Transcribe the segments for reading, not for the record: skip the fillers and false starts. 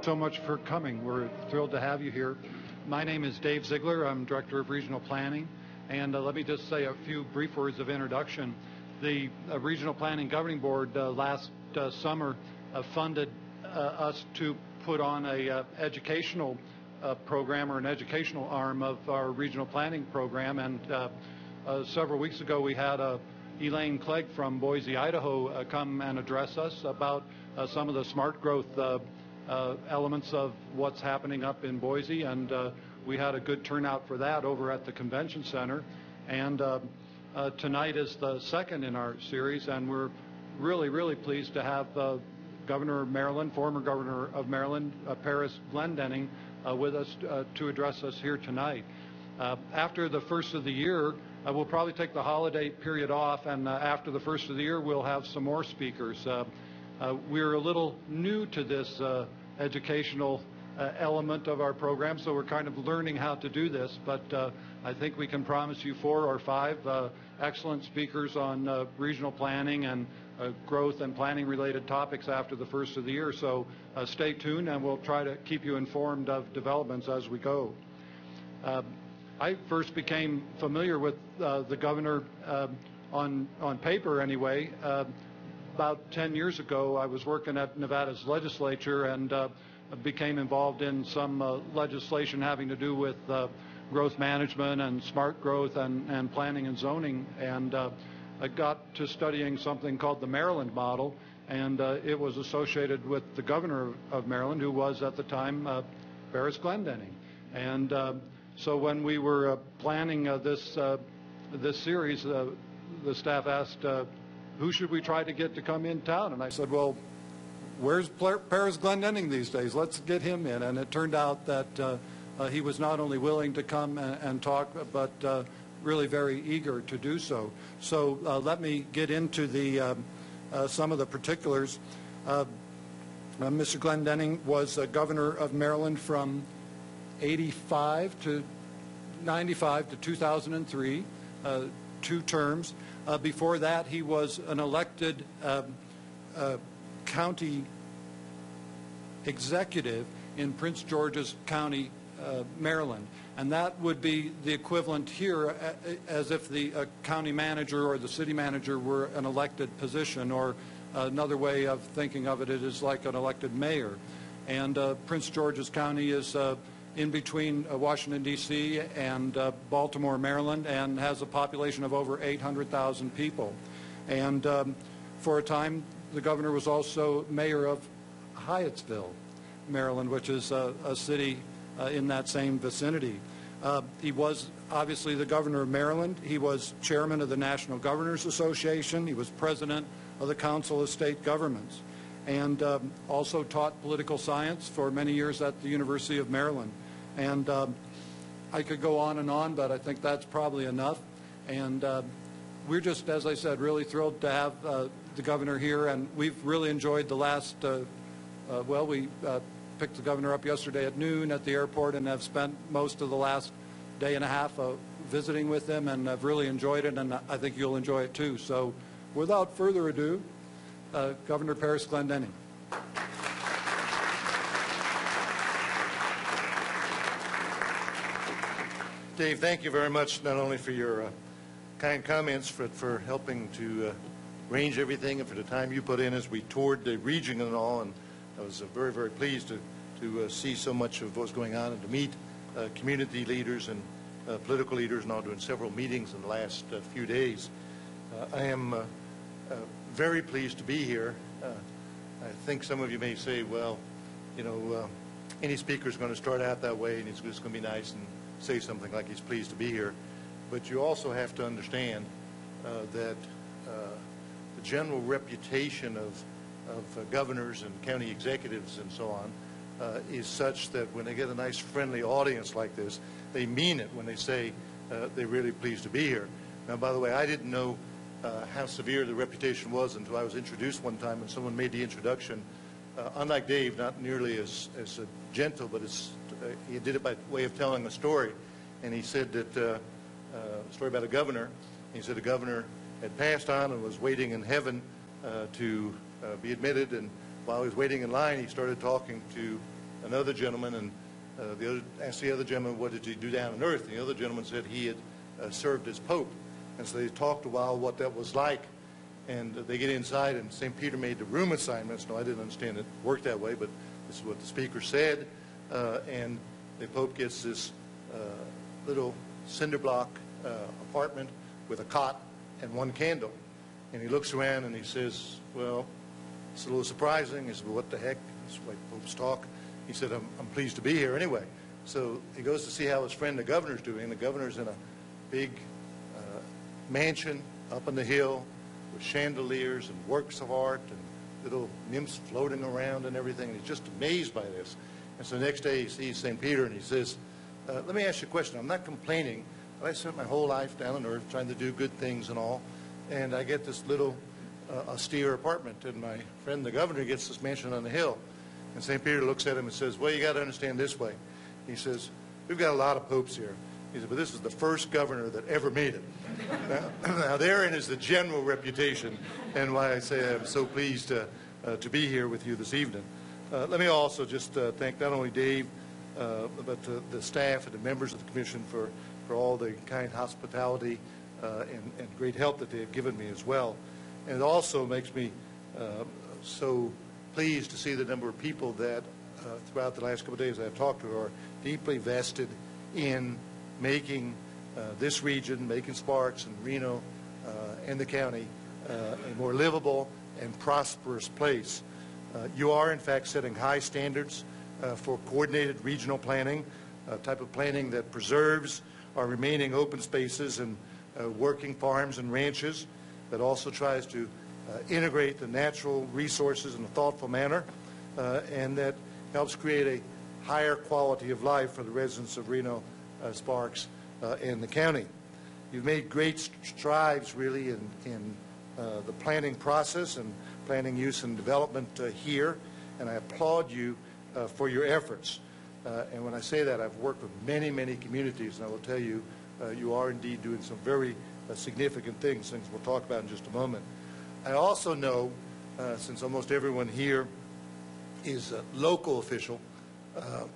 So much for coming. We're thrilled to have you here. My name is Dave Ziegler. I'm Director of Regional Planning. And let me just say a few brief words of introduction. The Regional Planning Governing Board last summer funded us to put on a educational program, or an educational arm of our regional planning program. And several weeks ago we had Elaine Clegg from Boise, Idaho come and address us about some of the smart growth elements of what's happening up in Boise, and we had a good turnout for that over at the convention center. And tonight is the second in our series, and we're really pleased to have Governor of Maryland, former Governor of Maryland, Paris Glendening, with us to address us here tonight. After the first of the year, we'll probably take the holiday period off, and after the first of the year, we'll have some more speakers. We're a little new to this educational element of our program, so we're kind of learning how to do this, but I think we can promise you 4 or 5 excellent speakers on regional planning and growth and planning related topics after the first of the year. So stay tuned, and we'll try to keep you informed of developments as we go. I first became familiar with the governor on paper anyway. About 10 years ago, I was working at Nevada's legislature and became involved in some legislation having to do with growth management and smart growth and planning and zoning. And I got to studying something called the Maryland model, and it was associated with the governor of Maryland, who was at the time Paris Glendening. And so when we were planning this series, the staff asked, who should we try to get to come in town? And I said, well, where's Paris Glendening these days? Let's get him in. And it turned out that he was not only willing to come and talk, but really very eager to do so. So let me get into the some of the particulars. Mr. Glendening was governor of Maryland from 85 to 95 to 2003, 2 terms. Before that, he was an elected county executive in Prince George's County, Maryland. And that would be the equivalent here as if the county manager or the city manager were an elected position, or another way of thinking of it is like an elected mayor. And Prince George's County is in between Washington, D.C. and Baltimore, Maryland, and has a population of over 800,000 people. And for a time, the governor was also mayor of Hyattsville, Maryland, which is a city in that same vicinity. He was obviously the governor of Maryland. He was chairman of the National Governors Association. He was president of the Council of State Governments, and also taught political science for many years at the University of Maryland. And I could go on, but I think that's probably enough. And we're just, as I said, really thrilled to have the governor here, and we've really enjoyed the last, we picked the governor up yesterday at noon at the airport and have spent most of the last day and a half visiting with him, and I've really enjoyed it, and I think you'll enjoy it too. So without further ado, Governor Paris Glendening. Dave, thank you very much, not only for your kind comments, but for helping to arrange everything and for the time you put in as we toured the region and all. And I was very pleased to see so much of what's going on and to meet community leaders and political leaders, and all doing several meetings in the last few days. I am very pleased to be here. I think some of you may say, well, you know, any speaker is going to start out that way, and it's just going to be nice and say something like he's pleased to be here. But you also have to understand that the general reputation of governors and county executives and so on is such that when they get a nice friendly audience like this, they mean it when they say they're really pleased to be here. Now, by the way, I didn't know how severe the reputation was until I was introduced one time when someone made the introduction. Unlike Dave, not nearly as gentle, but he did it by way of telling a story. And he said that a story about a governor. He said a governor had passed on and was waiting in heaven to be admitted, and while he was waiting in line, he started talking to another gentleman, and asked the other gentleman, what did he do down on earth? And the other gentleman said he had served as Pope. And so they talked a while what that was like. And they get inside, and St. Peter made the room assignments. No, I didn't understand it worked that way, but this is what the speaker said. And the Pope gets this little cinder block apartment with a cot and one candle. And he looks around and he says, well, it's a little surprising. He said, well, what the heck? That's the way popes talk. He said, I'm pleased to be here anyway. So he goes to see how his friend the governor's doing. The governor's in a big mansion up on the hill with chandeliers and works of art and little nymphs floating around and everything. And he's just amazed by this. And so the next day he sees St. Peter and he says, let me ask you a question. I'm not complaining, but I spent my whole life down on earth trying to do good things and all. And I get this little austere apartment, and my friend the governor gets this mansion on the hill. And St. Peter looks at him and says, well, you got to understand this way. He says, we've got a lot of popes here. He said, but this is the first governor that ever made it. Now therein is the general reputation, and why I say I'm so pleased to be here with you this evening. Let me also just thank not only Dave, but the staff and the members of the commission for all the kind hospitality and great help that they have given me as well. And it also makes me so pleased to see the number of people that throughout the last couple of days I've talked to are deeply vested in making this region, making Sparks and Reno and the county a more livable and prosperous place. You are, in fact, setting high standards for coordinated regional planning, a type of planning that preserves our remaining open spaces and working farms and ranches, that also tries to integrate the natural resources in a thoughtful manner, and that helps create a higher quality of life for the residents of Reno, Sparks, and the county. You've made great strides, really, in the planning process and planning use and development here, and I applaud you for your efforts. And when I say that, I've worked with many, many communities, and I will tell you, you are indeed doing some very significant things we'll talk about in just a moment. I also know, since almost everyone here is a local official,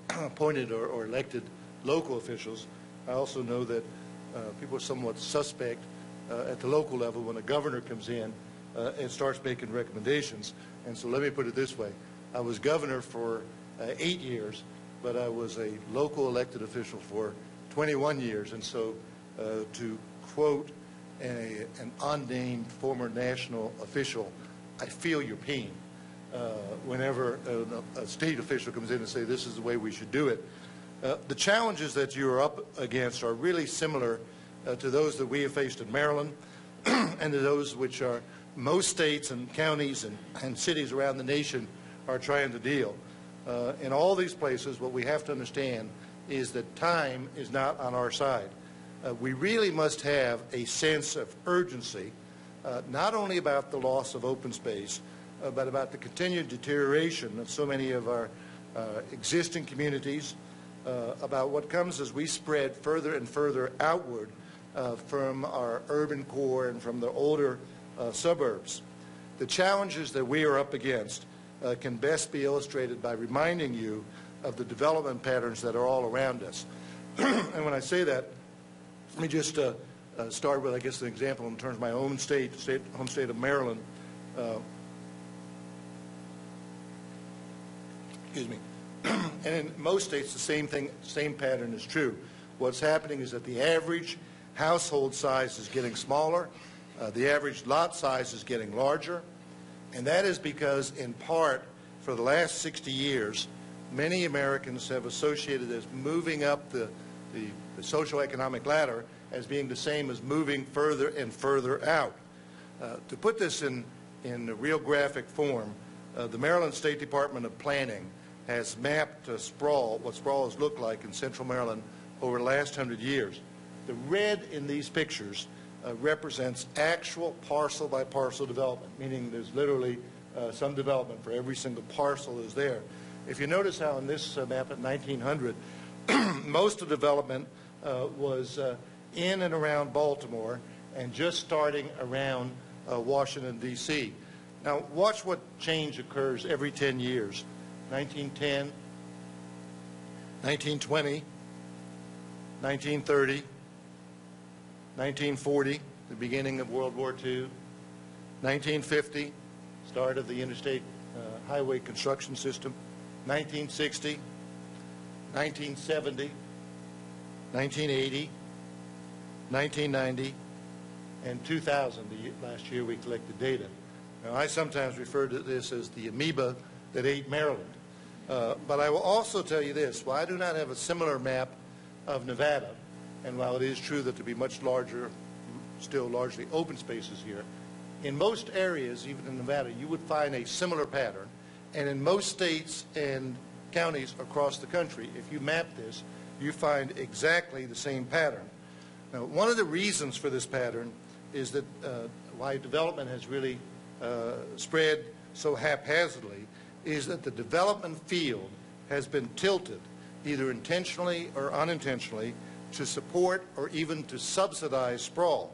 appointed or elected local officials, I also know that people are somewhat suspect at the local level when a governor comes in and starts making recommendations. And so let me put it this way. I was governor for 8 years, but I was a local elected official for 21 years. And so to quote an unnamed former national official, I feel your pain whenever a state official comes in and say this is the way we should do it. The challenges that you are up against are really similar to those that we have faced in Maryland and to those which are most states and counties and cities around the nation are trying to deal. In all these places, what we have to understand is that time is not on our side. We really must have a sense of urgency, not only about the loss of open space, but about the continued deterioration of so many of our existing communities, about what comes as we spread further and further outward from our urban core and from the older suburbs. The challenges that we are up against can best be illustrated by reminding you of the development patterns that are all around us. And when I say that, let me just start with, I guess, an example in terms of my own home state of Maryland. Excuse me. And in most states, the same pattern is true. What's happening is that the average household size is getting smaller, the average lot size is getting larger, and that is because, in part, for the last 60 years, many Americans have associated as moving up the socioeconomic ladder as being the same as moving further and further out. To put this in real graphic form, the Maryland State Department of Planning has mapped sprawl, what sprawl has looked like in central Maryland over the last 100 years. The red in these pictures represents actual parcel-by-parcel development, meaning there's literally some development for every single parcel is there. If you notice how in this map at 1900, most of the development was in and around Baltimore and just starting around Washington, D.C. Now, watch what change occurs every 10 years. 1910, 1920, 1930, 1940, the beginning of World War II, 1950, start of the interstate highway construction system, 1960, 1970, 1980, 1990, and 2000. Last year we collected data. Now, I sometimes refer to this as the amoeba that ate Maryland. But I will also tell you this. While I do not have a similar map of Nevada, and while it is true that there be much larger, still largely open spaces here, in most areas, even in Nevada, you would find a similar pattern. And in most states and counties across the country, if you map this, you find exactly the same pattern. Now, one of the reasons for this pattern is that why development has really spread so haphazardly is that the development field has been tilted, either intentionally or unintentionally, to support or even to subsidize sprawl.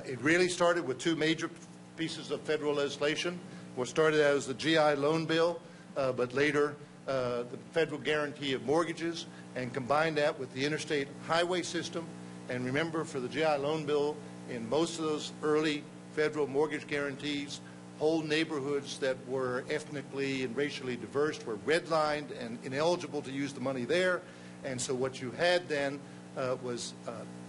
It really started with two major pieces of federal legislation. What started out as the GI loan bill, but later the federal guarantee of mortgages, and combined that with the interstate highway system. And remember, for the GI loan bill, in most of those early federal mortgage guarantees, whole neighborhoods that were ethnically and racially diverse were redlined and ineligible to use the money there. And so what you had then was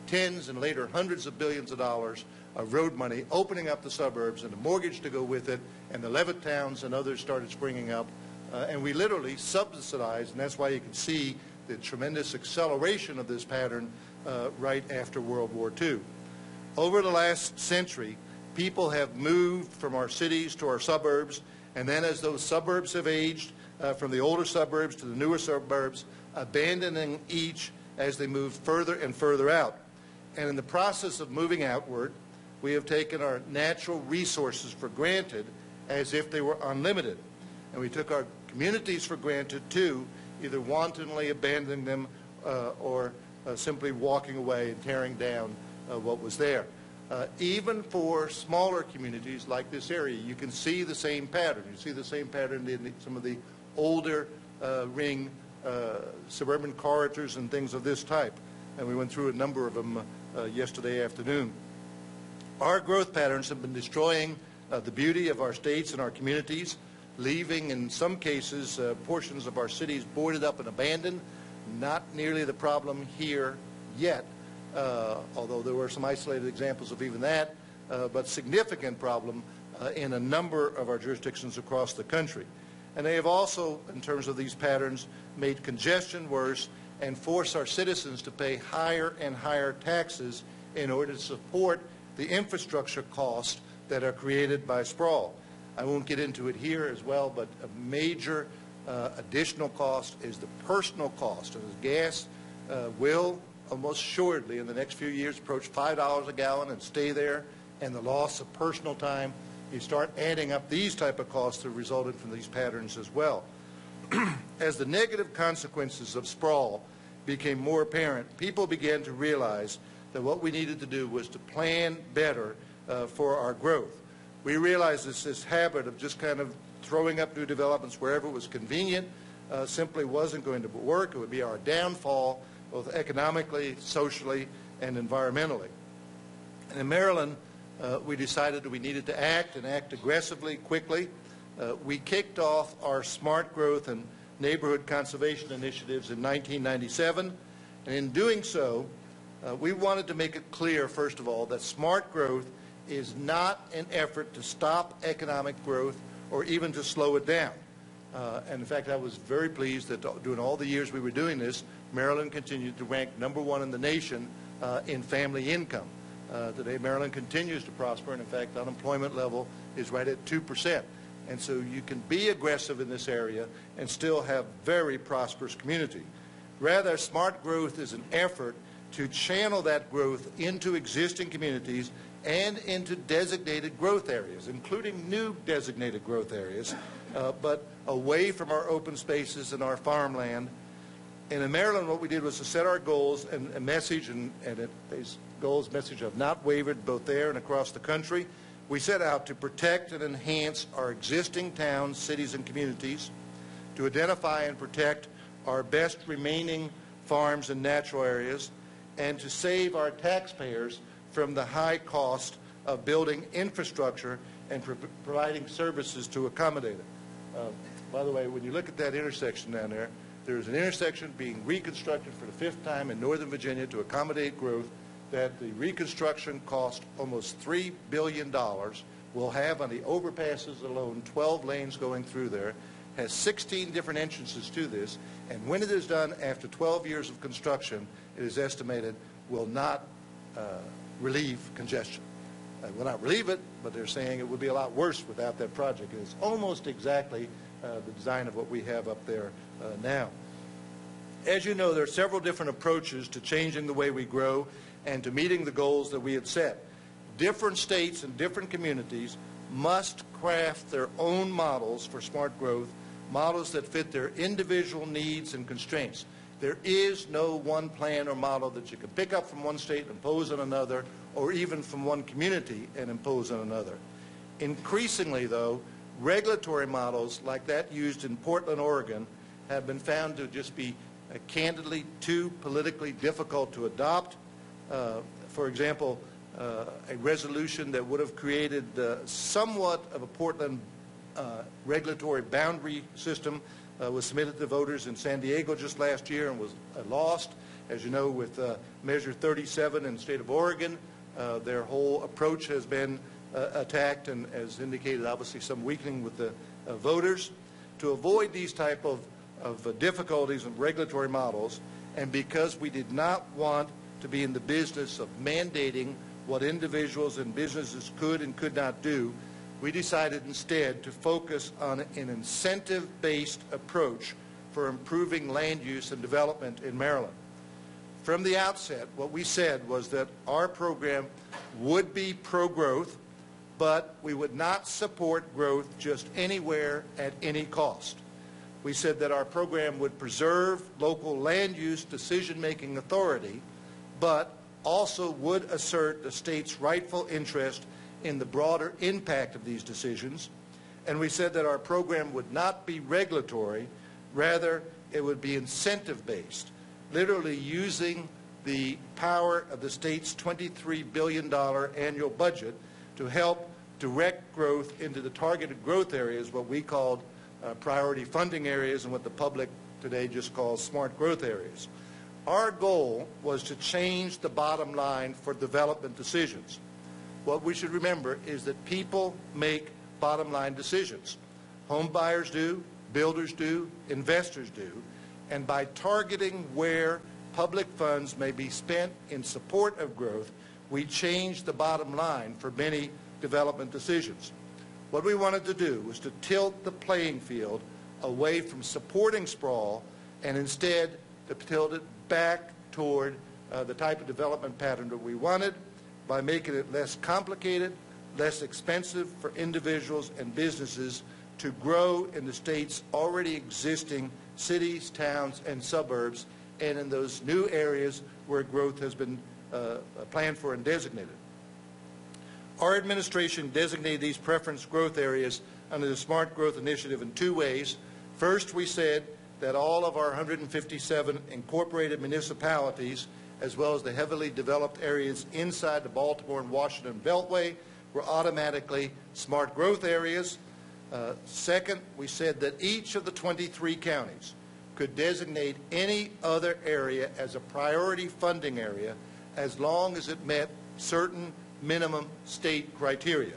tens and later hundreds of billions of dollars of road money opening up the suburbs and a mortgage to go with it, and the Levitt towns and others started springing up. And we literally subsidized, and that's why you can see the tremendous acceleration of this pattern right after World War II. Over the last century, people have moved from our cities to our suburbs, and then as those suburbs have aged, from the older suburbs to the newer suburbs, abandoning each as they move further and further out. And in the process of moving outward, we have taken our natural resources for granted as if they were unlimited. And we took our communities for granted too, either wantonly abandoning them or simply walking away and tearing down what was there. Even for smaller communities like this area, you can see the same pattern. You see the same pattern in some of the older ring suburban corridors and things of this type. And we went through a number of them yesterday afternoon. Our growth patterns have been destroying the beauty of our states and our communities, leaving in some cases portions of our cities boarded up and abandoned. Not nearly the problem here yet, although there were some isolated examples of even that, but significant problem in a number of our jurisdictions across the country. And they have also, in terms of these patterns, made congestion worse and force our citizens to pay higher and higher taxes in order to support the infrastructure costs that are created by sprawl. I won't get into it here as well, but a major additional cost is the personal cost. And gas will almost assuredly in the next few years approach $5 a gallon and stay there, and the loss of personal time. You start adding up these type of costs that resulted from these patterns as well. As the negative consequences of sprawl became more apparent, people began to realize that what we needed to do was to plan better for our growth. We realized this habit of just kind of throwing up new developments wherever it was convenient simply wasn't going to work. It would be our downfall, both economically, socially, and environmentally. And in Maryland, we decided that we needed to act and act aggressively, quickly. We kicked off our smart growth and neighborhood conservation initiatives in 1997, and in doing so, we wanted to make it clear, first of all, that smart growth is not an effort to stop economic growth or even to slow it down. And in fact, I was very pleased that during all the years we were doing this, Maryland continued to rank #1 in the nation in family income. Today, Maryland continues to prosper, and in fact, the unemployment level is right at 2%. And so you can be aggressive in this area and still have very prosperous community. Rather, smart growth is an effort to channel that growth into existing communities and into designated growth areas, including new designated growth areas, but away from our open spaces and our farmland. And in Maryland, what we did was to set our goals and a message, and these goals, message have not wavered both there and across the country. We set out to protect and enhance our existing towns, cities, and communities, to identify and protect our best remaining farms and natural areas, and to save our taxpayers from the high cost of building infrastructure and providing services to accommodate it. By the way, when you look at that intersection down there, there's an intersection being reconstructed for the 5th time in Northern Virginia to accommodate growth that the reconstruction cost almost $3 billion. Will have on the overpasses alone 12 lanes going through there, has 16 different entrances to this, and when it is done after 12 years of construction, it is estimated will not relieve congestion. Will not relieve it, but they're saying it would be a lot worse without that project. It's almost exactly the design of what we have up there now. As you know, there are several different approaches to changing the way we grow and to meeting the goals that we had set. Different states and different communities must craft their own models for smart growth, models that fit their individual needs and constraints. There is no one plan or model that you can pick up from one state and impose on another, or even from one community and impose on another. Increasingly, though, regulatory models like that used in Portland, Oregon, have been found to just be candidly too politically difficult to adopt. For example, a resolution that would have created somewhat of a Portland regulatory boundary system was submitted to voters in San Diego just last year and was lost. As you know, with Measure 37 in the state of Oregon, their whole approach has been attacked, and as indicated, obviously some weakening with the voters. To avoid these type of difficulties in regulatory models, and because we did not want to be in the business of mandating what individuals and businesses could and could not do, we decided instead to focus on an incentive-based approach for improving land use and development in Maryland. From the outset, what we said was that our program would be pro-growth, but we would not support growth just anywhere at any cost. We said that our program would preserve local land use decision-making authority, but also would assert the state's rightful interest in the broader impact of these decisions. And we said that our program would not be regulatory, rather it would be incentive-based, literally using the power of the state's $23 billion annual budget to help direct growth into the targeted growth areas, what we called priority funding areas, and what the public today just calls smart growth areas. Our goal was to change the bottom line for development decisions. What we should remember is that people make bottom line decisions. Home buyers do, builders do, investors do, and by targeting where public funds may be spent in support of growth, we change the bottom line for many development decisions. What we wanted to do was to tilt the playing field away from supporting sprawl and instead to tilt it back toward the type of development pattern that we wanted by making it less complicated, less expensive for individuals and businesses to grow in the state's already existing cities, towns, and suburbs, and in those new areas where growth has been planned for and designated. Our administration designated these preference growth areas under the Smart Growth Initiative in two ways. First, we said that all of our 157 incorporated municipalities, as well as the heavily developed areas inside the Baltimore and Washington Beltway, were automatically smart growth areas. Second, we said that each of the 23 counties could designate any other area as a priority funding area as long as it met certain minimum state criteria.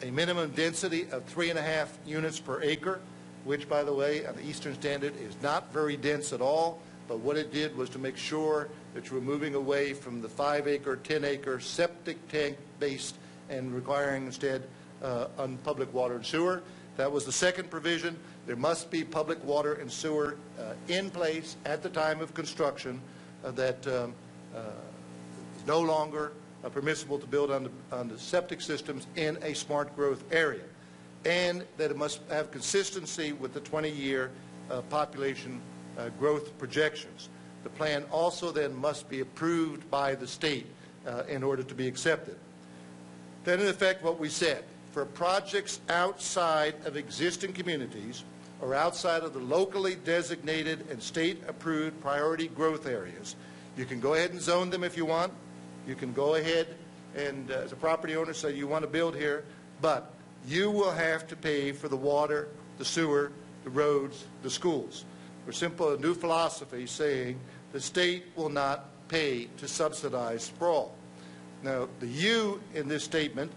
A minimum density of 3.5 units per acre, which, by the way, on the Eastern Standard is not very dense at all, but what it did was to make sure that you were moving away from the 5-acre, 10-acre septic tank-based and requiring instead on public water and sewer. That was the second provision. There must be public water and sewer in place at the time of construction that is no longer permissible to build on the septic systems in a smart growth area, and that it must have consistency with the 20-year population growth projections. The plan also then must be approved by the state in order to be accepted. Then, in effect, what we said, for projects outside of existing communities or outside of the locally designated and state-approved priority growth areas. You can go ahead and zone them if you want. You can go ahead and, as a property owner, say you want to build here, but you will have to pay for the water, the sewer, the roads, the schools. We're simply a new philosophy saying the state will not pay to subsidize sprawl. Now, the you in this statement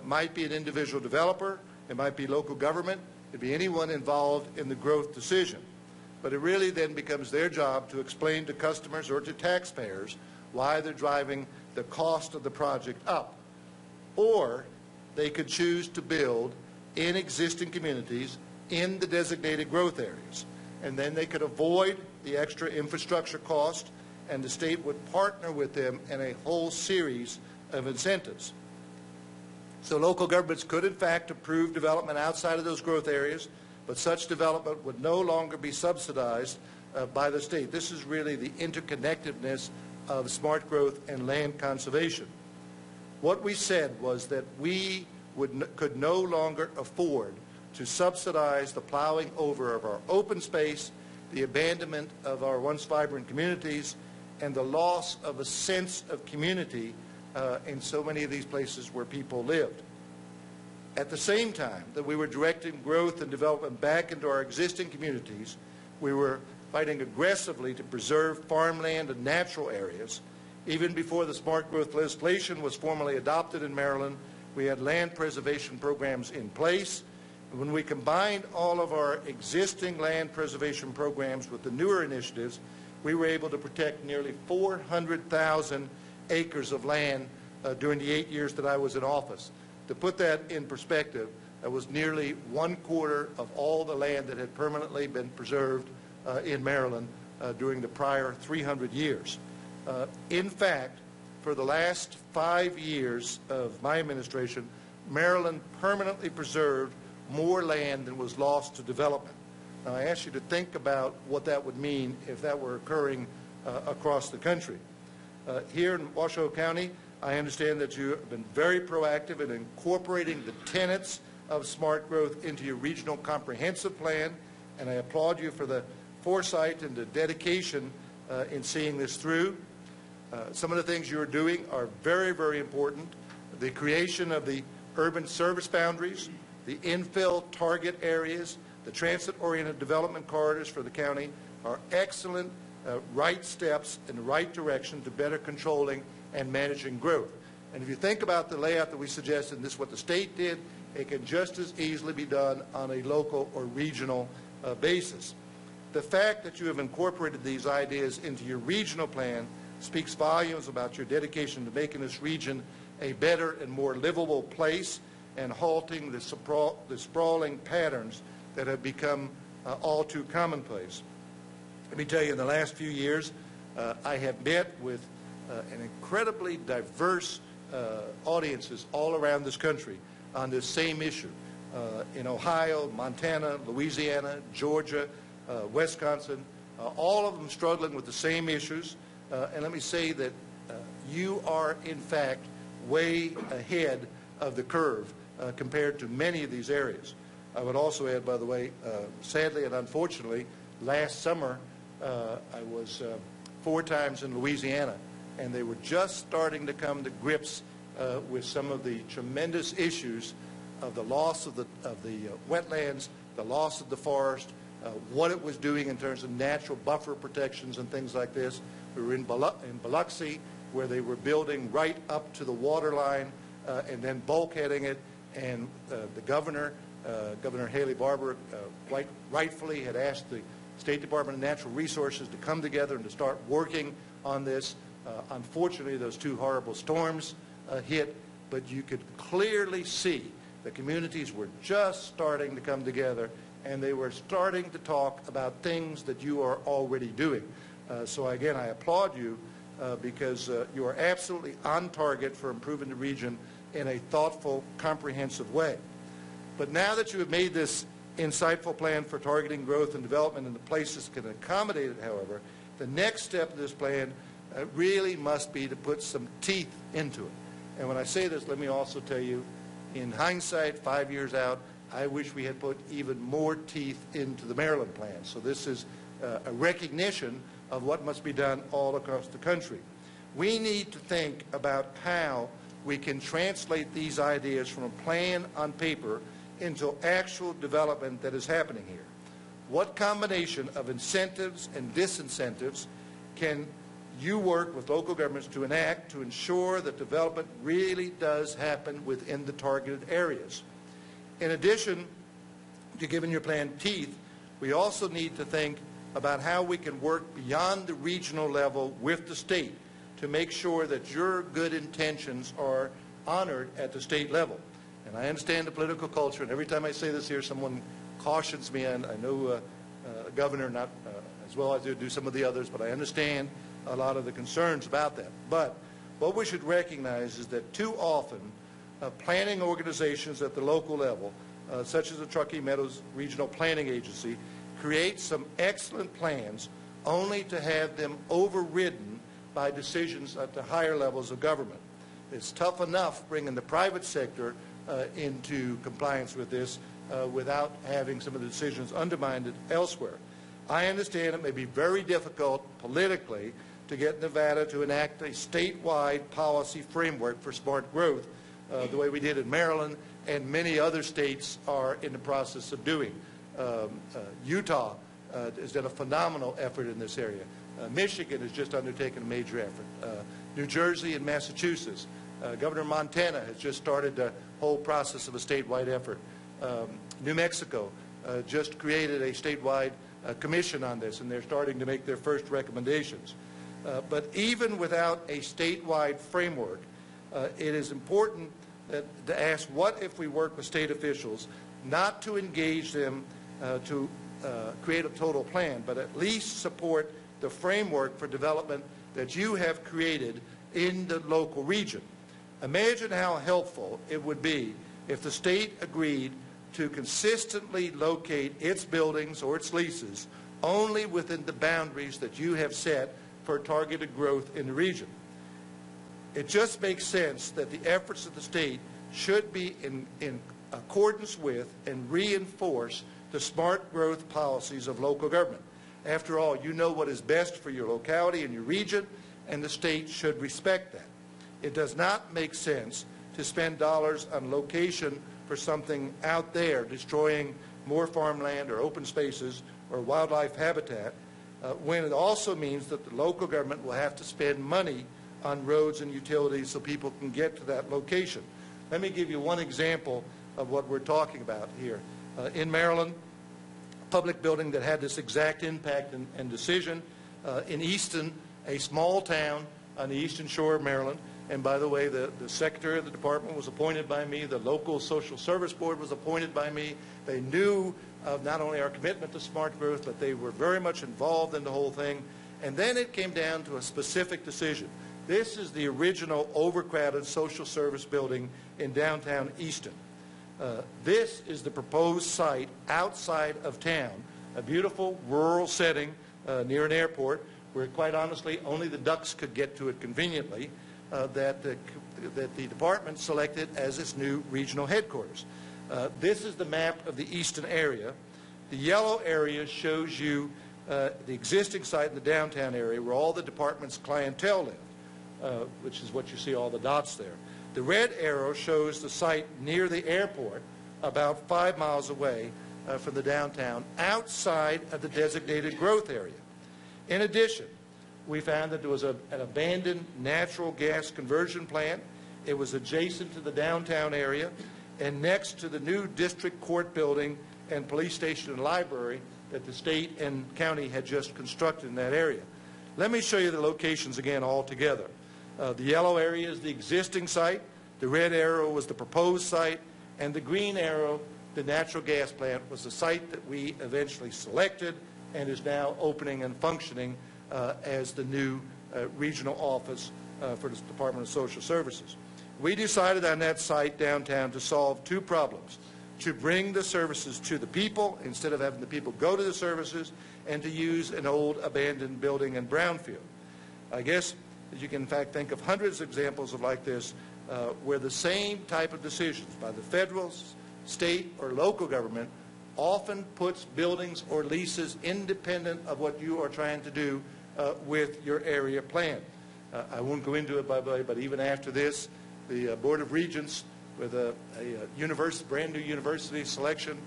might be an individual developer, it might be local government, it could be anyone involved in the growth decision. But it really then becomes their job to explain to customers or to taxpayers why they're driving the cost of the project up. Or they could choose to build in existing communities in the designated growth areas. And then they could avoid the extra infrastructure cost, and the state would partner with them in a whole series of incentives. So local governments could, in fact, approve development outside of those growth areas, but such development would no longer be subsidized by the state. This is really the interconnectedness of smart growth and land conservation. What we said was that we could no longer afford to subsidize the plowing over of our open space, the abandonment of our once vibrant communities, and the loss of a sense of community in so many of these places where people lived. At the same time that we were directing growth and development back into our existing communities, we were fighting aggressively to preserve farmland and natural areas. Even before the smart growth legislation was formally adopted in Maryland, we had land preservation programs in place. And when we combined all of our existing land preservation programs with the newer initiatives, we were able to protect nearly 400,000 acres of land during the 8 years that I was in office. To put that in perspective, that was nearly 1/4 of all the land that had permanently been preserved in Maryland during the prior 300 years. In fact, for the last 5 years of my administration, Maryland permanently preserved more land than was lost to development. Now, I ask you to think about what that would mean if that were occurring across the country. Here in Washoe County, I understand that you have been very proactive in incorporating the tenets of smart growth into your regional comprehensive plan, and I applaud you for the foresight and the dedication in seeing this through. Some of the things you're doing are very, very important. The creation of the urban service boundaries, the infill target areas, the transit-oriented development corridors for the county are excellent right steps in the right direction to better controlling and managing growth. And if you think about the layout that we suggested, and this is what the state did, it can just as easily be done on a local or regional basis. The fact that you have incorporated these ideas into your regional plan speaks volumes about your dedication to making this region a better and more livable place and halting the sprawling patterns that have become all too commonplace. Let me tell you, in the last few years, I have met with an incredibly diverse audiences all around this country on this same issue. In Ohio, Montana, Louisiana, Georgia, Wisconsin, all of them struggling with the same issues. And let me say that you are, in fact, way ahead of the curve compared to many of these areas. I would also add, by the way, sadly and unfortunately, last summer I was 4 times in Louisiana, and they were just starting to come to grips with some of the tremendous issues of the loss of the wetlands, the loss of the forest, what it was doing in terms of natural buffer protections and things like this. We were in Biloxi, where they were building right up to the water line and then bulkheading it, and the governor, Governor Haley Barbour, quite rightfully had asked the State Department of Natural Resources to come together and to start working on this. Unfortunately, those 2 horrible storms hit, but you could clearly see the communities were just starting to come together, and they were starting to talk about things that you are already doing. So again, I applaud you because you are absolutely on target for improving the region in a thoughtful, comprehensive way. But now that you have made this insightful plan for targeting growth and development in the places that can accommodate it, however, the next step of this plan really must be to put some teeth into it. And when I say this, let me also tell you, in hindsight, 5 years out, I wish we had put even more teeth into the Maryland plan. So this is a recognition of what must be done all across the country. We need to think about how we can translate these ideas from a plan on paper into actual development that is happening here. What combination of incentives and disincentives can you work with local governments to enact to ensure that development really does happen within the targeted areas? In addition to giving your plan teeth, we also need to think about how we can work beyond the regional level with the state to make sure that your good intentions are honored at the state level. And I understand the political culture, and every time I say this here, someone cautions me, and I know Governor, not as well as I do some of the others, but I understand a lot of the concerns about that. But what we should recognize is that too often planning organizations at the local level, such as the Truckee Meadows Regional Planning Agency, create some excellent plans only to have them overridden by decisions at the higher levels of government. It's tough enough bringing the private sector into compliance with this without having some of the decisions undermined elsewhere. I understand it may be very difficult politically to get Nevada to enact a statewide policy framework for smart growth the way we did in Maryland and many other states are in the process of doing. Utah has done a phenomenal effort in this area. Michigan has just undertaken a major effort. New Jersey and Massachusetts. Governor Montana has just started the whole process of a statewide effort. New Mexico just created a statewide commission on this, and they're starting to make their first recommendations. But even without a statewide framework, it is important to ask, what if we work with state officials not to engage them to create a total plan, but at least support the framework for development that you have created in the local region. Imagine how helpful it would be if the state agreed to consistently locate its buildings or its leases only within the boundaries that you have set for targeted growth in the region. It just makes sense that the efforts of the state should be in accordance with and reinforce the smart growth policies of local government. After all, you know what is best for your locality and your region, and the state should respect that. It does not make sense to spend dollars on location for something out there, destroying more farmland or open spaces or wildlife habitat, when it also means that the local government will have to spend money on roads and utilities so people can get to that location. Let me give you one example of what we're talking about here. In Maryland, a public building that had this exact impact and decision in Easton, a small town on the eastern shore of Maryland. And by the way, the secretary of the department was appointed by me. The local social service board was appointed by me. They knew of not only our commitment to smart growth, but they were very much involved in the whole thing. And then it came down to a specific decision. This is the original overcrowded social service building in downtown Easton. This is the proposed site outside of town, a beautiful rural setting near an airport where, quite honestly, only the ducks could get to it conveniently, that the department selected as its new regional headquarters. This is the map of the Easton area. The yellow area shows you the existing site in the downtown area where all the department's clientele live, which is what you see all the dots there. The red arrow shows the site near the airport, about 5 miles away from the downtown, outside of the designated growth area. In addition, we found that there was an abandoned natural gas conversion plant. It was adjacent to the downtown area and next to the new district court building and police station and library that the state and county had just constructed in that area. Let me show you the locations again all together. The yellow area is the existing site, the red arrow was the proposed site, and the green arrow, the natural gas plant, was the site that we eventually selected and is now opening and functioning as the new regional office for the Department of Social Services. We decided on that site downtown to solve two problems: to bring the services to the people instead of having the people go to the services, and to use an old abandoned building in brownfield. I guess you can in fact think of hundreds of examples of like this where the same type of decisions by the federal, state, or local government often puts buildings or leases independent of what you are trying to do with your area plan. I won't go into it, by the way, but even after this, the Board of Regents, with a brand new university selection,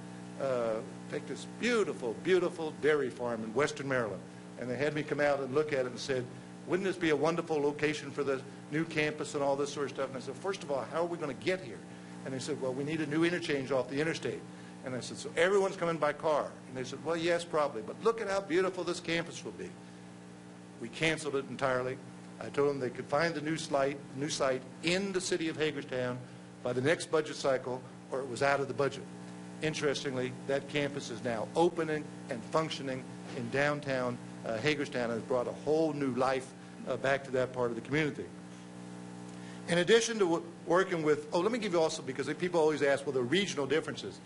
picked this beautiful, beautiful dairy farm in Western Maryland. And they had me come out and look at it and said, wouldn't this be a wonderful location for the new campus and all this sort of stuff? And I said, first of all, how are we going to get here? And they said, well, we need a new interchange off the interstate. And I said, so everyone's coming by car? And they said, well, yes, probably, but look at how beautiful this campus will be. We canceled it entirely. I told them they could find the new site in the city of Hagerstown by the next budget cycle, or it was out of the budget. Interestingly, that campus is now opening and functioning in downtown Hagerstown, and has brought a whole new life back to that part of the community. In addition to working with, let me give you also, because people always ask, well, the regional differences.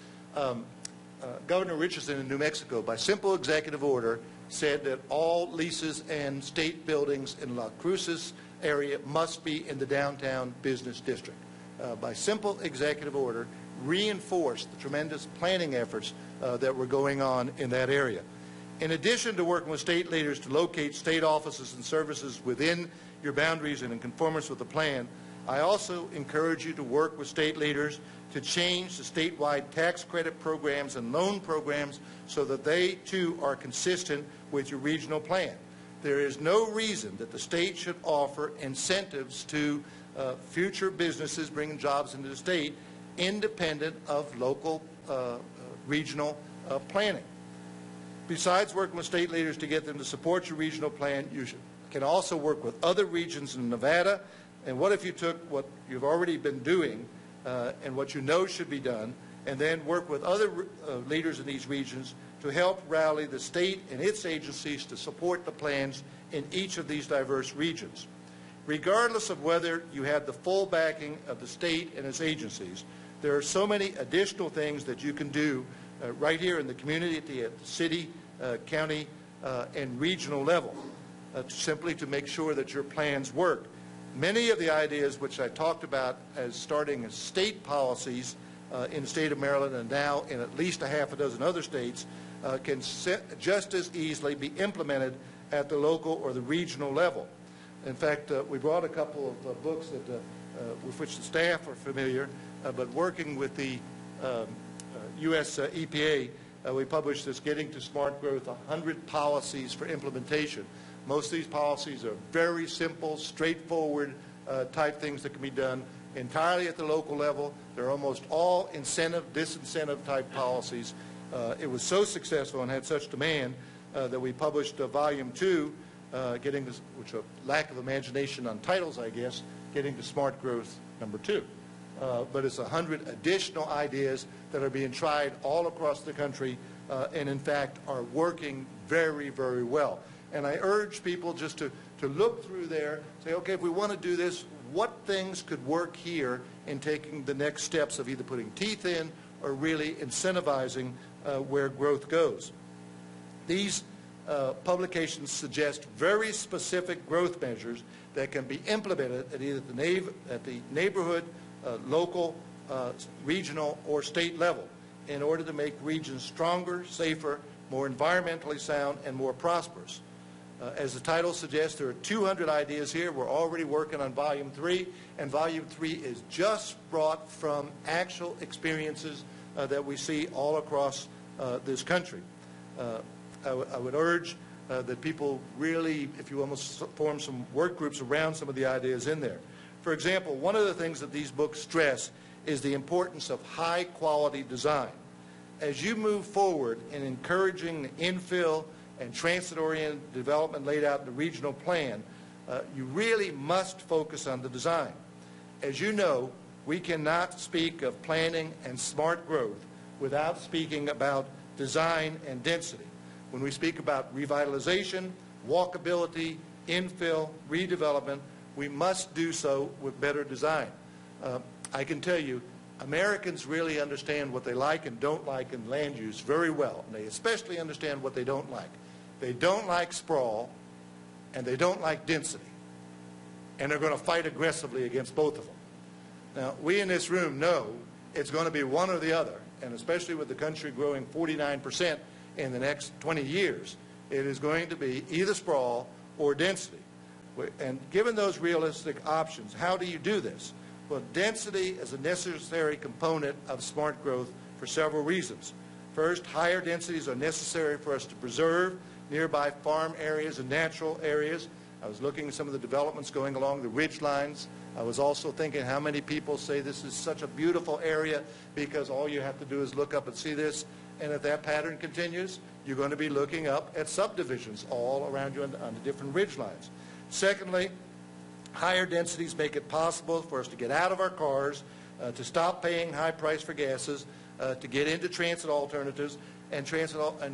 Governor Richardson in New Mexico, by simple executive order, said that all leases and state buildings in La Cruces area must be in the downtown business district. By simple executive order, reinforced the tremendous planning efforts that were going on in that area. In addition to working with state leaders to locate state offices and services within your boundaries and in conformance with the plan, I also encourage you to work with state leaders to change the statewide tax credit programs and loan programs so that they, too, are consistent with your regional plan. There is no reason that the state should offer incentives to future businesses bringing jobs into the state independent of local regional planning. Besides working with state leaders to get them to support your regional plan, you can also work with other regions in Nevada. And what if you took what you've already been doing and what you know should be done, and then work with other leaders in these regions to help rally the state and its agencies to support the plans in each of these diverse regions. Regardless of whether you have the full backing of the state and its agencies, there are so many additional things that you can do right here in the community at the city, county, and regional level simply to make sure that your plans work. Many of the ideas which I talked about as starting as state policies in the state of Maryland and now in at least a half a dozen other states can just as easily be implemented at the local or the regional level. In fact, we brought a couple of books that, with which the staff are familiar, but working with the U.S. EPA, we published this Getting to Smart Growth, 100 Policies for Implementation. Most of these policies are very simple, straightforward type things that can be done entirely at the local level. They're almost all incentive, disincentive type policies. It was so successful and had such demand that we published Volume 2, which a lack of imagination on titles, I guess, Getting to Smart Growth number 2. But it's 100 additional ideas that are being tried all across the country and, in fact, are working very, very well. And I urge people just to look through there, say, okay, if we want to do this, what things could work here in taking the next steps of either putting teeth in or really incentivizing where growth goes. These publications suggest very specific growth measures that can be implemented at either the neighborhood, local, regional, or state level in order to make regions stronger, safer, more environmentally sound, and more prosperous. As the title suggests, there are 200 ideas here. We're already working on Volume 3, and Volume 3 is just brought from actual experiences that we see all across this country. I would urge that people really, if you almost form some work groups around some of the ideas in there. For example, one of the things that these books stress is the importance of high-quality design. As you move forward in encouraging the infill and transit-oriented development laid out in the regional plan, you really must focus on the design. As you know, we cannot speak of planning and smart growth without speaking about design and density. When we speak about revitalization, walkability, infill, redevelopment, we must do so with better design. I can tell you, Americans really understand what they like and don't like in land use very well, and they especially understand what they don't like. They don't like sprawl, and they don't like density, and they're going to fight aggressively against both of them. Now, we in this room know it's going to be one or the other, and especially with the country growing 49% in the next 20 years, it is going to be either sprawl or density. And given those realistic options, how do you do this? Well, density is a necessary component of smart growth for several reasons. First, higher densities are necessary for us to preserve nearby farm areas and natural areas. I was looking at some of the developments going along the ridge lines. I was also thinking how many people say this is such a beautiful area because all you have to do is look up and see this. And if that pattern continues, you're going to be looking up at subdivisions all around you on the different ridge lines. Secondly, higher densities make it possible for us to get out of our cars, to stop paying high price for gases, to get into transit alternatives, and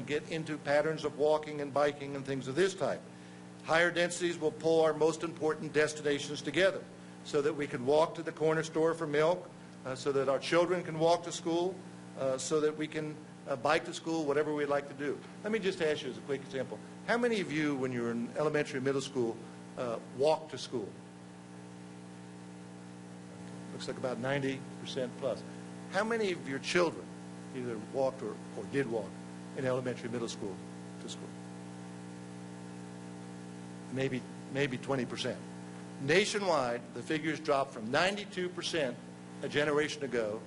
get into patterns of walking and biking and things of this type. Higher densities will pull our most important destinations together so that we can walk to the corner store for milk, so that our children can walk to school, so that we can bike to school, whatever we'd like to do. Let me just ask you as a quick example. How many of you, when you were in elementary and middle school, walked to school? Looks like about 90% plus. How many of your children either walked or did walk in elementary and middle school to school? Maybe 20%. Nationwide, the figures dropped from 92% a generation ago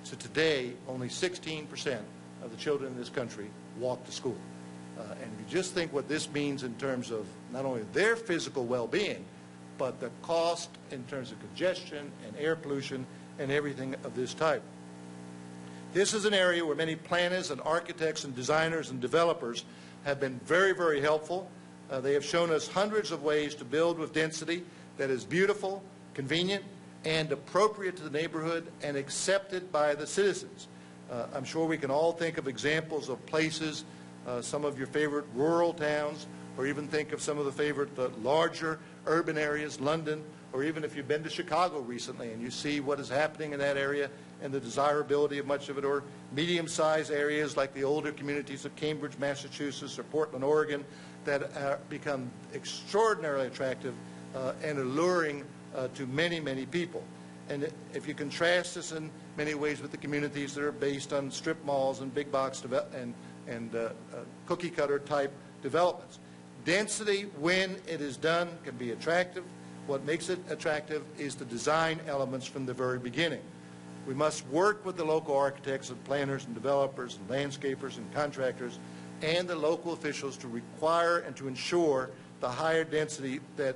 to today, only 16% of the children in this country walk to school. And if you just think what this means in terms of not only their physical well-being, but the cost in terms of congestion and air pollution and everything of this type. This is an area where many planners and architects and designers and developers have been very, very helpful. They have shown us hundreds of ways to build with density that is beautiful, convenient, and appropriate to the neighborhood and accepted by the citizens. I'm sure we can all think of examples of places, some of your favorite rural towns, or even think of some of the favorite larger urban areas, London, or even if you've been to Chicago recently and you see what is happening in that area and the desirability of much of it, or medium-sized areas like the older communities of Cambridge, Massachusetts, or Portland, Oregon, that become extraordinarily attractive and alluring to many, many people. And if you contrast this in many ways with the communities that are based on strip malls and big box and cookie-cutter type developments, density, when it is done, can be attractive. What makes it attractive is the design elements from the very beginning. We must work with the local architects and planners and developers and landscapers and contractors and the local officials to require and to ensure the higher density that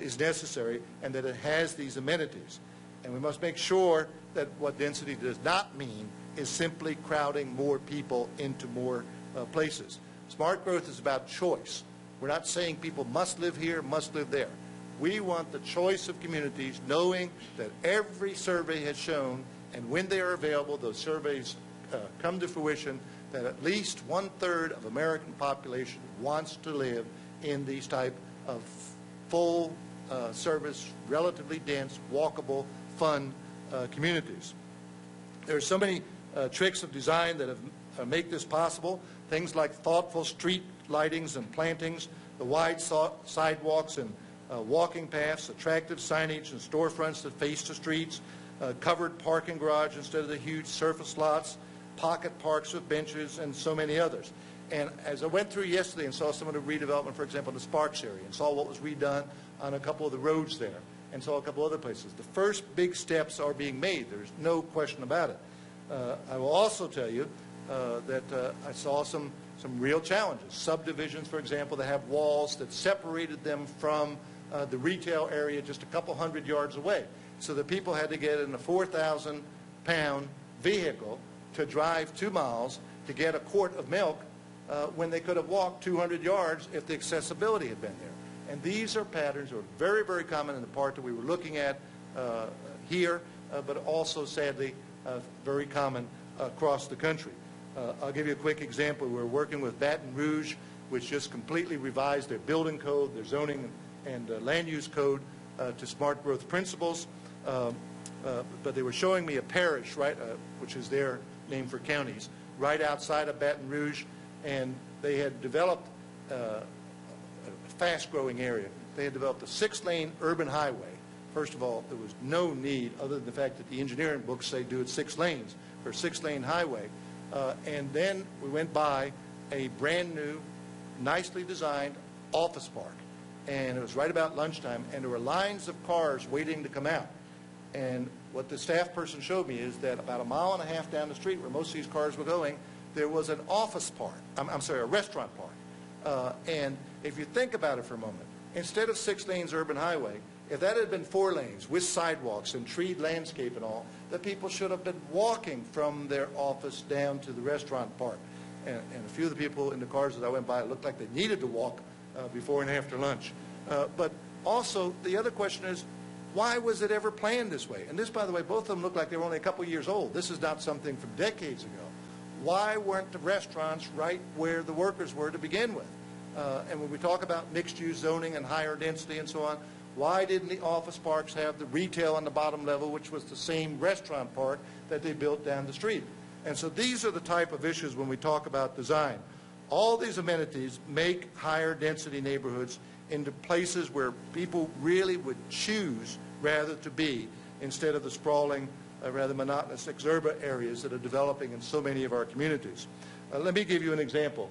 is necessary and that it has these amenities. And we must make sure that what density does not mean is simply crowding more people into more places. Smart growth is about choice. We're not saying people must live here, must live there. We want the choice of communities, knowing that every survey has shown, and when they are available, those surveys come to fruition, that at least 1/3 of American population wants to live in these type of full service, relatively dense, walkable, fun communities. There are so many tricks of design that make this possible. Things like thoughtful street lightings and plantings, the wide sidewalks and walking paths, attractive signage and storefronts that face the streets, covered parking garage instead of the huge surface lots, pocket parks with benches, and so many others. And as I went through yesterday and saw some of the redevelopment, for example, the Sparks area, and saw what was redone on a couple of the roads there, and saw a couple other places, the first big steps are being made. There's no question about it. I will also tell you that I saw some real challenges. Subdivisions, for example, that have walls that separated them from the retail area just a couple hundred yards away. So the people had to get in a 4,000-pound vehicle to drive 2 miles to get a quart of milk when they could have walked 200 yards if the accessibility had been there. And these are patterns that are very, very common in the part that we were looking at here, but also, sadly, very common across the country. I'll give you a quick example. We're working with Baton Rouge, which just completely revised their building code, their zoning and land use code to smart growth principles. But they were showing me a parish, right, which is their name for counties, right outside of Baton Rouge, and they had developed a fast-growing area. They had developed a 6-lane urban highway. First of all, there was no need, other than the fact that the engineering books say do it 6 lanes, for a 6-lane highway. And then we went by a brand new, nicely designed office park. And it was right about lunchtime, and there were lines of cars waiting to come out. And what the staff person showed me is that about 1.5 miles down the street where most of these cars were going, there was an office park, I'm sorry, a restaurant park. And if you think about it for a moment, instead of 6 lanes urban highway, if that had been 4 lanes with sidewalks and treed landscape and all, the people should have been walking from their office down to the restaurant park. And a few of the people in the cars that I went by, it looked like they needed to walk before and after lunch. But also, the other question is, why was it ever planned this way? And this, by the way, both of them look like they were only a couple years old. This is not something from decades ago. Why weren't the restaurants right where the workers were to begin with? And when we talk about mixed-use zoning and higher density and so on, why didn't the office parks have the retail on the bottom level, which was the same restaurant park that they built down the street? And so these are the type of issues when we talk about design. All these amenities make higher density neighborhoods into places where people really would choose rather to be, instead of the sprawling, rather monotonous exurban areas that are developing in so many of our communities. Let me give you an example.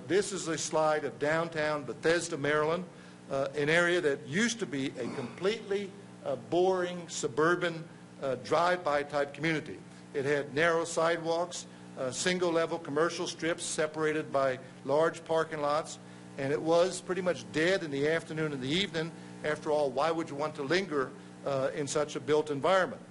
This is a slide of downtown Bethesda, Maryland, an area that used to be a completely boring suburban drive-by type community. It had narrow sidewalks, single-level commercial strips separated by large parking lots, and it was pretty much dead in the afternoon and the evening. After all, why would you want to linger in such a built environment?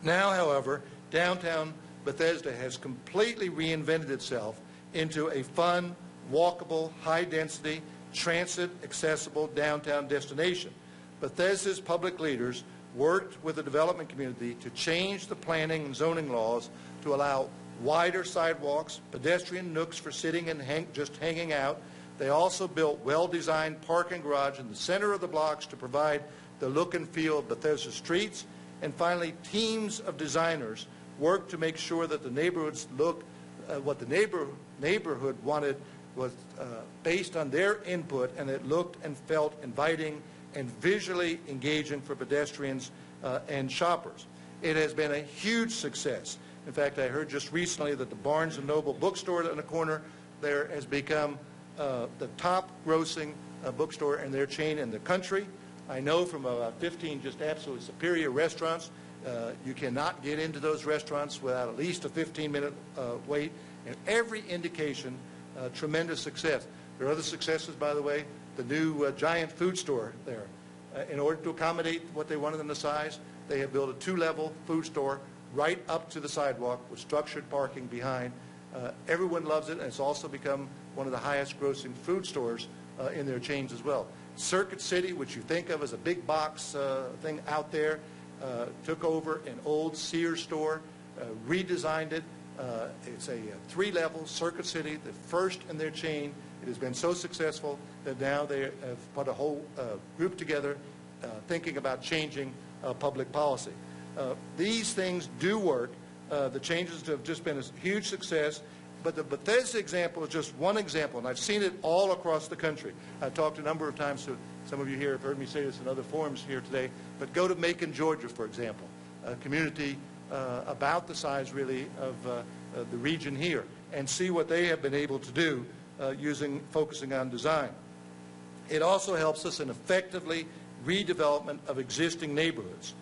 Now, however, downtown Bethesda has completely reinvented itself into a fun, walkable, high-density, transit-accessible downtown destination. Bethesda's public leaders worked with the development community to change the planning and zoning laws to allow wider sidewalks, pedestrian nooks for sitting and just hanging out. They also built well-designed parking garage in the center of the blocks to provide the look and feel of Bethesda streets. And finally, teams of designers worked to make sure that the neighborhoods look what the neighborhood wanted was based on their input, and it looked and felt inviting and visually engaging for pedestrians and shoppers. It has been a huge success. In fact, I heard just recently that the Barnes & Noble bookstore in the corner there has become the top grossing bookstore in their chain in the country. I know from about 15 just absolutely superior restaurants. You cannot get into those restaurants without at least a 15-minute wait. And every indication, tremendous success. There are other successes, by the way. The new giant food store there. In order to accommodate what they wanted in the size, they have built a 2-level food store right up to the sidewalk with structured parking behind. Everyone loves it, and it's also become one of the highest grossing food stores in their chains as well. Circuit City, which you think of as a big box thing out there, took over an old Sears store, redesigned it. It's a 3-level Circuit City, the first in their chain. It has been so successful that now they have put a whole group together thinking about changing public policy. These things do work. The changes have just been a huge success. But the Bethesda example is just one example, and I've seen it all across the country. I've talked a number of times to some of you here have heard me say this in other forums here today, but go to Macon, Georgia, for example, a community about the size, really, of the region here, and see what they have been able to do focusing on design. It also helps us in effectively redevelopment of existing neighborhoods.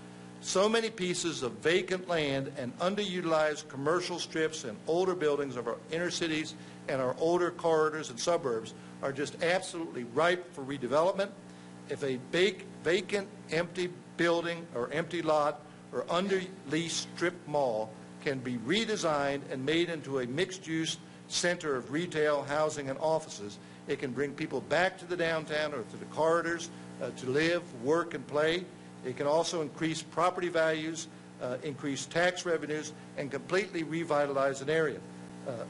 So many pieces of vacant land and underutilized commercial strips and older buildings of our inner cities and our older corridors and suburbs are just absolutely ripe for redevelopment. If a vacant, empty building or empty lot or under-leased strip mall can be redesigned and made into a mixed-use center of retail, housing, and offices, it can bring people back to the downtown or to the corridors to live, work, and play. It can also increase property values, increase tax revenues, and completely revitalize an area.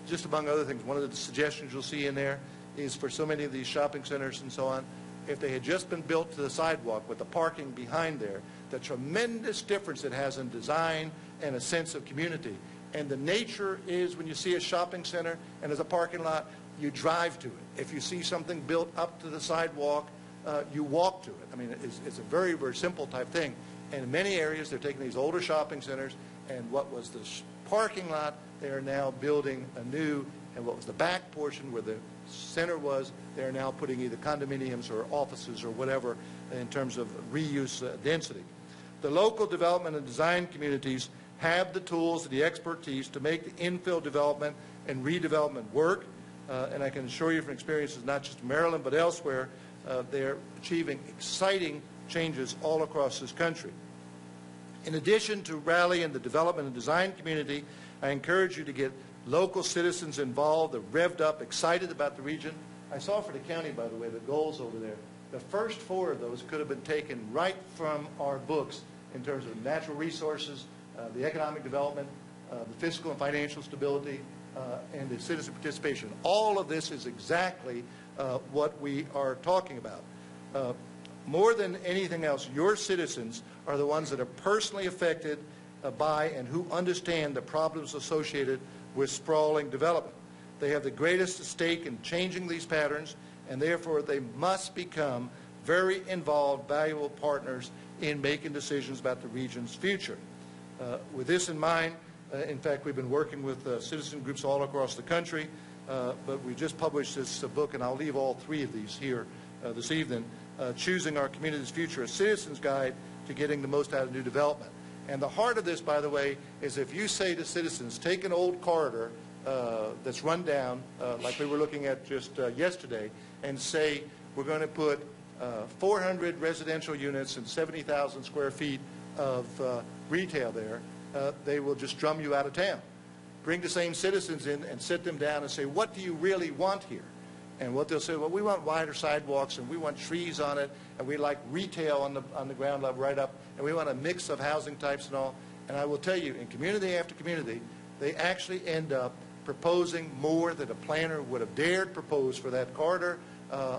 Just among other things, one of the suggestions you'll see in there is for so many of these shopping centers and so on, if they had just been built to the sidewalk with the parking behind there, the tremendous difference it has in design and a sense of community. And the nature is when you see a shopping center and there's a parking lot, you drive to it. If you see something built up to the sidewalk, you walk to it. I mean, it's a very, very simple type thing. And in many areas, they're taking these older shopping centers, and what was the parking lot, they are now building a new, and what was the back portion where the center was, they are now putting either condominiums or offices or whatever in terms of reuse density. The local development and design communities have the tools and the expertise to make the infill development and redevelopment work. And I can assure you from experiences not just in Maryland but elsewhere, they're achieving exciting changes all across this country. In addition to rallying the development and design community, I encourage you to get local citizens involved, they're revved up, excited about the region. I saw for the county, by the way, the goals over there. The first 4 of those could have been taken right from our books in terms of natural resources, the economic development, the fiscal and financial stability, and the citizen participation. All of this is exactly what we are talking about. More than anything else, your citizens are the ones that are personally affected by and who understand the problems associated with sprawling development. They have the greatest stake in changing these patterns, and therefore they must become very involved, valuable partners in making decisions about the region's future. With this in mind, in fact, we've been working with citizen groups all across the country, but we just published this book, and I'll leave all 3 of these here this evening, Choosing Our Community's Future, a citizen's guide to getting the most out of new development. And the heart of this, by the way, is if you say to citizens, take an old corridor that's run down, like we were looking at just yesterday, and say, we're going to put 400 residential units and 70,000 square feet of retail there, they will just drum you out of town. Bring the same citizens in and sit them down and say, what do you really want here? And what they'll say, well, we want wider sidewalks, and we want trees on it, and we like retail on the ground level right up, and we want a mix of housing types and all. And I will tell you, in community after community, they actually end up proposing more than a planner would have dared propose for that corridor,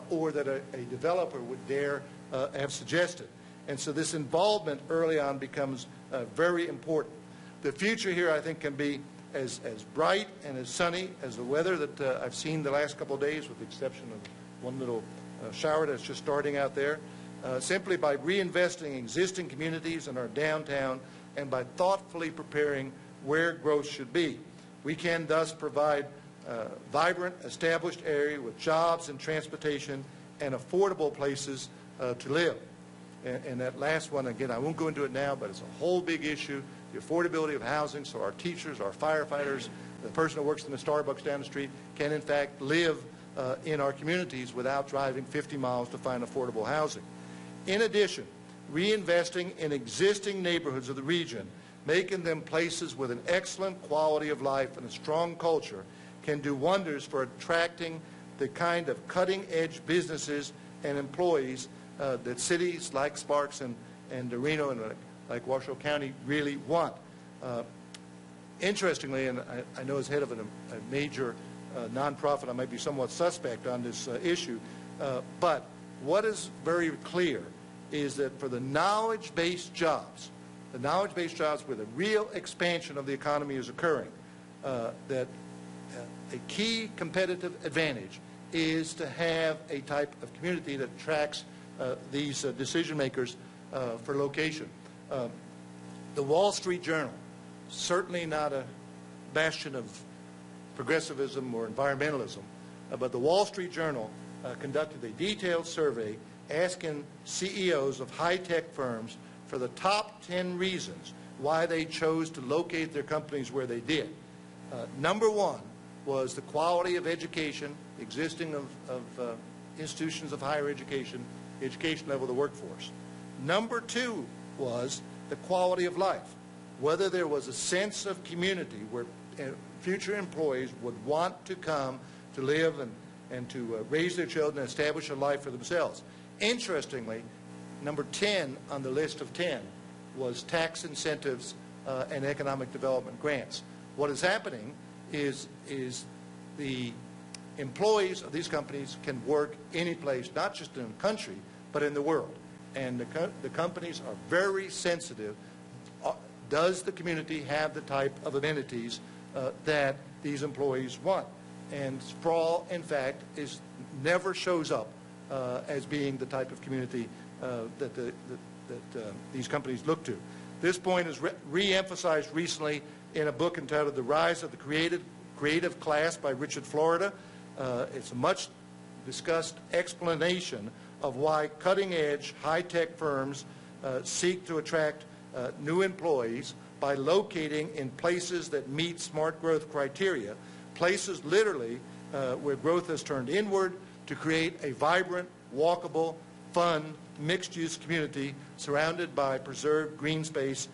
or that a developer would dare have suggested. And so this involvement early on becomes very important. The future here, I think, can be as bright and as sunny as the weather that I've seen the last couple of days, with the exception of one little shower that's just starting out there. Simply by reinvesting in existing communities in our downtown and by thoughtfully preparing where growth should be, we can thus provide a vibrant, established area with jobs and transportation and affordable places to live. And that last one, again, I won't go into it now, but it's a whole big issue, the affordability of housing, so our teachers, our firefighters, the person who works in the Starbucks down the street can, in fact, live in our communities without driving 50 miles to find affordable housing. In addition, reinvesting in existing neighborhoods of the region, making them places with an excellent quality of life and a strong culture, can do wonders for attracting the kind of cutting-edge businesses and employees that cities like Sparks and Reno and like Washoe County really want. Interestingly, and I know as head of a major nonprofit, I might be somewhat suspect on this issue, but what is very clear is that for the knowledge-based jobs where the real expansion of the economy is occurring, that a key competitive advantage is to have a type of community that attracts these decision makers for location. The Wall Street Journal, certainly not a bastion of progressivism or environmentalism, but the Wall Street Journal conducted a detailed survey asking CEOs of high-tech firms for the top 10 reasons why they chose to locate their companies where they did. Number 1 was the quality of education, existing of institutions of higher education level of the workforce. Number 2 was the quality of life, whether there was a sense of community where future employees would want to come to live and to raise their children and establish a life for themselves. Interestingly, number 10 on the list of 10 was tax incentives and economic development grants. What is happening is the employees of these companies can work any place, not just in the country, but in the world. And the companies are very sensitive. Does the community have the type of amenities that these employees want? And sprawl, in fact, never shows up as being the type of community that these companies look to. This point is re-emphasized recently in a book entitled The Rise of the Creative Class by Richard Florida. It's a much discussed explanation of why cutting-edge, high-tech firms seek to attract new employees by locating in places that meet smart growth criteria, places literally where growth has turned inward to create a vibrant, walkable, fun, mixed-use community surrounded by preserved green space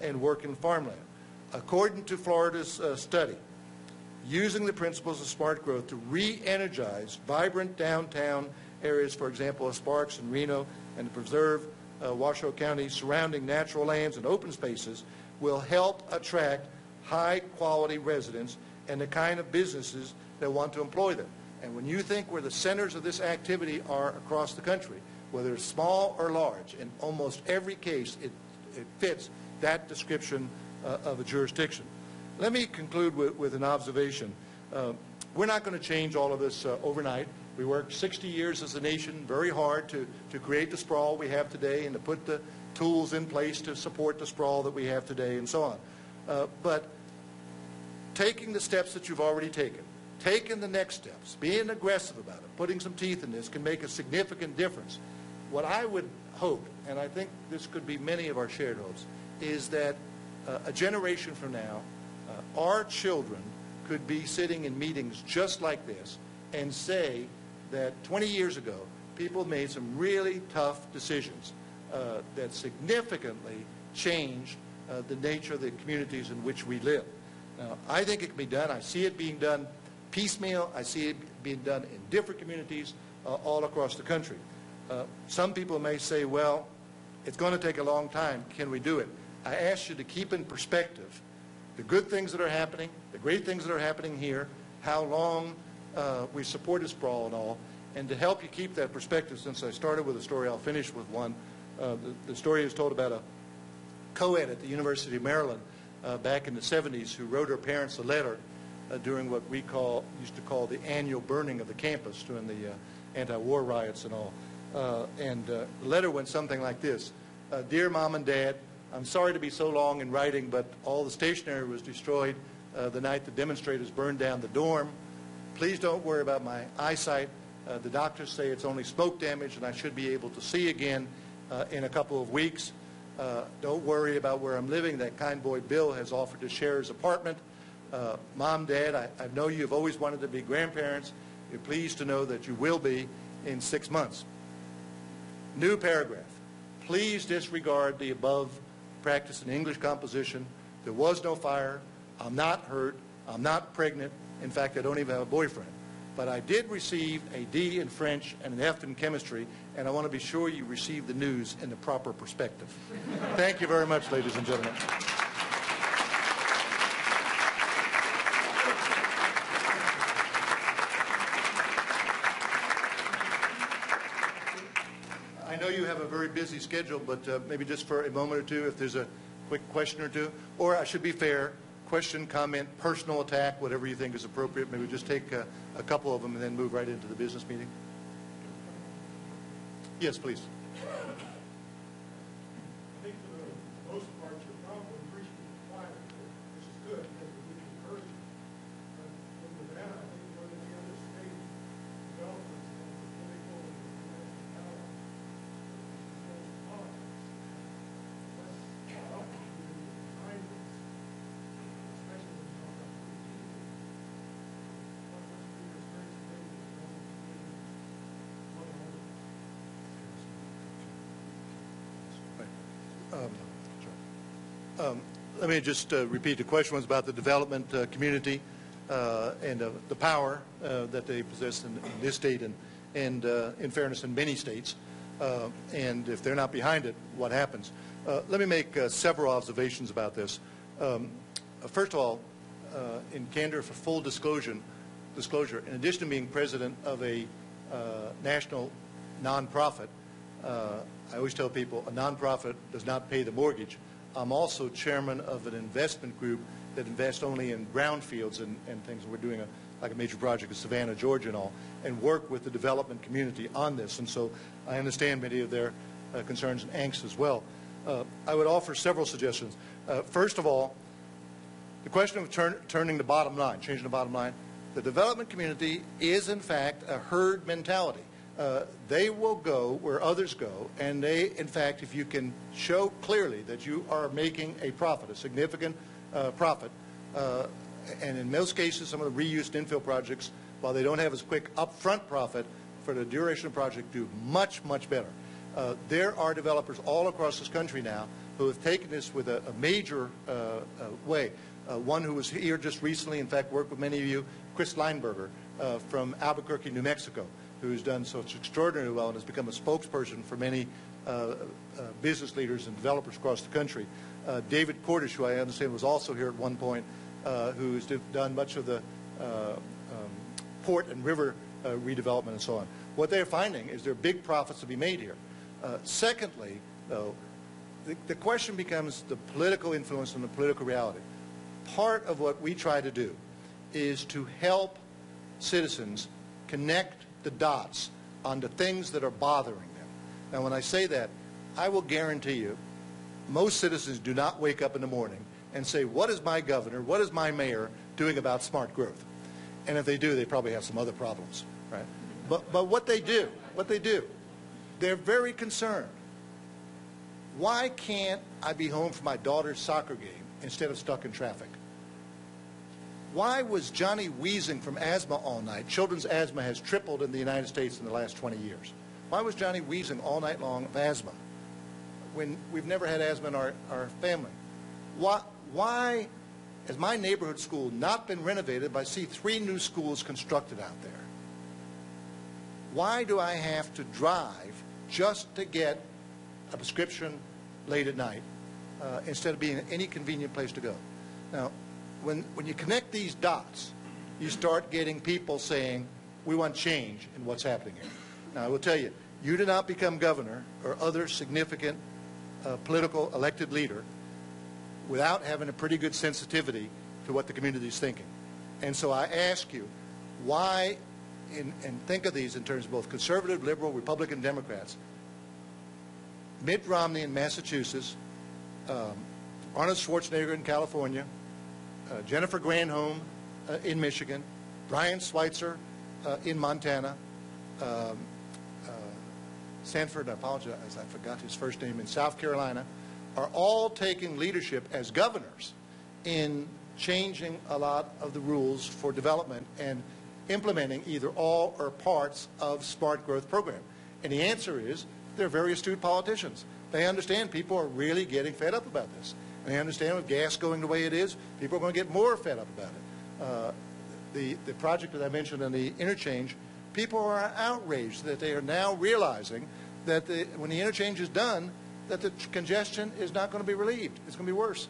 and working farmland. According to Florida's study, using the principles of smart growth to re-energize vibrant downtown areas, for example, of Sparks and Reno, and to preserve Washoe County's surrounding natural lands and open spaces will help attract high-quality residents and the kind of businesses that want to employ them. And when you think where the centers of this activity are across the country, whether it's small or large, in almost every case it fits that description of a jurisdiction. Let me conclude with an observation. We're not going to change all of this overnight. We worked 60 years as a nation very hard to create the sprawl we have today and to put the tools in place to support the sprawl that we have today and so on. But taking the steps that you've already taking the next steps, being aggressive about it, putting some teeth in this can make a significant difference. What I would hope, and I think this could be many of our shared hopes, is that a generation from now, our children could be sitting in meetings just like this and say that 20 years ago, people made some really tough decisions that significantly changed the nature of the communities in which we live. Now, I think it can be done. I see it being done piecemeal. I see it being done in different communities all across the country. Some people may say, well, it's going to take a long time. Can we do it? I ask you to keep in perspective the good things that are happening, the great things that are happening here, how long we supported sprawl and all, and to help you keep that perspective, since I started with a story, I'll finish with one. The story is told about a co-ed at the University of Maryland back in the 70s who wrote her parents a letter during what we used to call the annual burning of the campus during the anti-war riots and all. The letter went something like this. Dear Mom and Dad, I'm sorry to be so long in writing, but all the stationery was destroyed the night the demonstrators burned down the dorm. Please don't worry about my eyesight. The doctors say it's only smoke damage and I should be able to see again in a couple of weeks. Don't worry about where I'm living. That kind boy Bill has offered to share his apartment. Mom, Dad, I know you've always wanted to be grandparents. You're pleased to know that you will be in 6 months. New paragraph. Please disregard the above practice in English composition. There was no fire. I'm not hurt. I'm not pregnant. In fact, I don't even have a boyfriend. But I did receive a D in French and an F in chemistry, and I want to be sure you receive the news in the proper perspective. Thank you very much, ladies and gentlemen. I know you have a very busy schedule, but maybe just for a moment or two, if there's a quick question or two, or I should be fair, question, comment, personal attack, whatever you think is appropriate. Maybe just take a couple of them and then move right into the business meeting. Yes, please. I think for the most part, you're probably preaching the choir, which is good because we can encourage you. But with that, I think one of the other state developments and the political and domestic power is politics. Let's help you behind this, especially when you talk about creativity. What must be your strengths today is going to be one another. Let me just repeat the question was about the development community and the power that they possess in this state and in fairness in many states. And if they're not behind it, what happens? Let me make several observations about this. First of all, in candor for full disclosure, in addition to being president of a national nonprofit, I always tell people a nonprofit does not pay the mortgage. I'm also chairman of an investment group that invests only in brownfields and things. We're doing like a major project in Savannah, Georgia and all, and work with the development community on this. And so I understand many of their concerns and angst as well. I would offer several suggestions. First of all, the question of turning the bottom line, changing the bottom line, the development community is, in fact, a herd mentality. They will go where others go, and they, in fact, if you can show clearly that you are making a profit, a significant profit, and in most cases, some of the reused infill projects, while they don't have as quick upfront profit, for the duration of the project, do much, much better. There are developers all across this country now who have taken this with a major way. One who was here just recently, in fact, worked with many of you, Chris Lineberger from Albuquerque, New Mexico, who's done such extraordinarily well and has become a spokesperson for many business leaders and developers across the country. David Cordish, who I understand was also here at one point, who's done much of the port and river redevelopment and so on. What they're finding is there are big profits to be made here. Secondly, though, the question becomes the political influence and the political reality. Part of what we try to do is to help citizens connect the dots on the things that are bothering them. Now, when I say that, I will guarantee you most citizens do not wake up in the morning and say, what is my governor, what is my mayor doing about smart growth? And if they do, they probably have some other problems, right? But what they do, they're very concerned. Why can't I be home for my daughter's soccer game instead of stuck in traffic? Why was Johnny wheezing from asthma all night? Children's asthma has tripled in the United States in the last 20 years. Why was Johnny wheezing all night long of asthma when we've never had asthma in our family? Why has my neighborhood school not been renovated, but I see 3 new schools constructed out there? Why do I have to drive just to get a prescription late at night instead of being any convenient place to go? Now, when you connect these dots, you start getting people saying, we want change in what's happening here. Now, I will tell you, you do not become governor or other significant political elected leader without having a pretty good sensitivity to what the community is thinking. And so I ask you, why, and think of these in terms of both conservative, liberal, Republican, Democrats, Mitt Romney in Massachusetts, Arnold Schwarzenegger in California, Jennifer Granholm in Michigan, Brian Schweitzer in Montana, Sanford, I apologize, I forgot his first name, in South Carolina, are all taking leadership as governors in changing a lot of the rules for development and implementing either all or parts of smart growth program. And the answer is they're very astute politicians. They understand people are really getting fed up about this. And they understand with gas going the way it is, people are going to get more fed up about it. The project that I mentioned in the interchange, people are outraged that they are now realizing that when the interchange is done, that the congestion is not going to be relieved. It's going to be worse.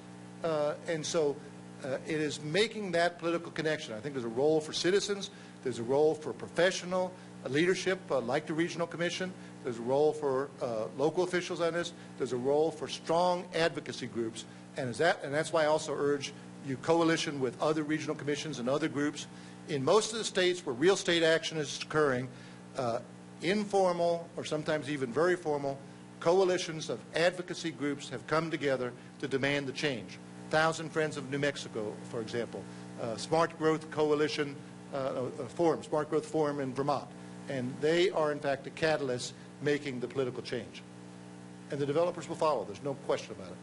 And so it is making that political connection. I think there's a role for citizens. There's a role for professional leadership like the Regional Commission. There's a role for local officials on this. There's a role for strong advocacy groups. And that's why I also urge you coalition with other regional commissions and other groups. In most of the states where real state action is occurring, informal or sometimes even very formal coalitions of advocacy groups have come together to demand the change. Thousand Friends of New Mexico, for example, Smart Growth Coalition Forum, Smart Growth Forum in Vermont. And they are, in fact, the catalyst making the political change. And the developers will follow. There's no question about it.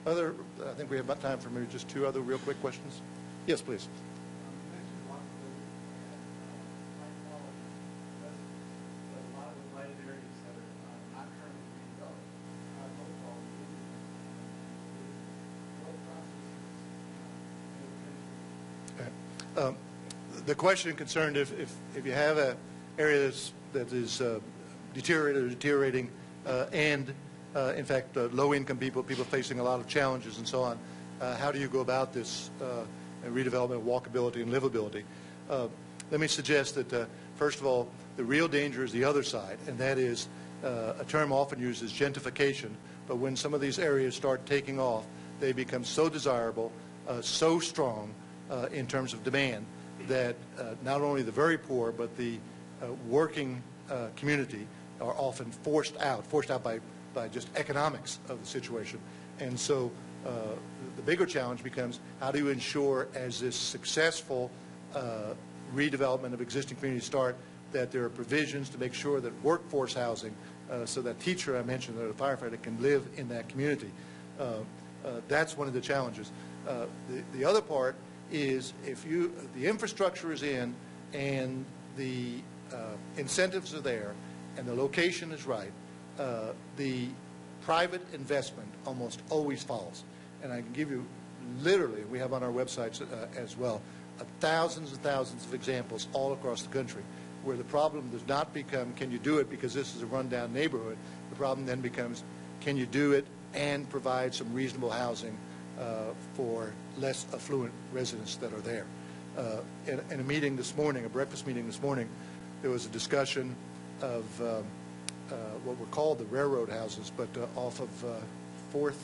I think we have about time for maybe just 2 other real quick questions. Yes, please. The question concerned if you have an area that is deteriorated or deteriorating and in fact low-income people facing a lot of challenges and so on, how do you go about this redevelopment, walkability, and livability? Let me suggest that first of all, the real danger is the other side, and that is a term often used as gentrification. But when some of these areas start taking off, they become so desirable, so strong in terms of demand, that not only the very poor but the working community are often forced out by just economics of the situation. And so The bigger challenge becomes how do you ensure, as this successful redevelopment of existing communities start, that there are provisions to make sure that workforce housing, so that teacher I mentioned, or the firefighter, can live in that community. That's one of the challenges. The other part is if the infrastructure is in and the incentives are there and the location is right, the private investment almost always follows. And I can give you literally, we have on our websites as well, thousands and thousands of examples all across the country where the problem does not become, can you do it because this is a rundown neighborhood? The problem then becomes, can you do it and provide some reasonable housing for less affluent residents that are there? In a meeting this morning, a breakfast meeting this morning, there was a discussion of what were called the railroad houses, but off of 4th,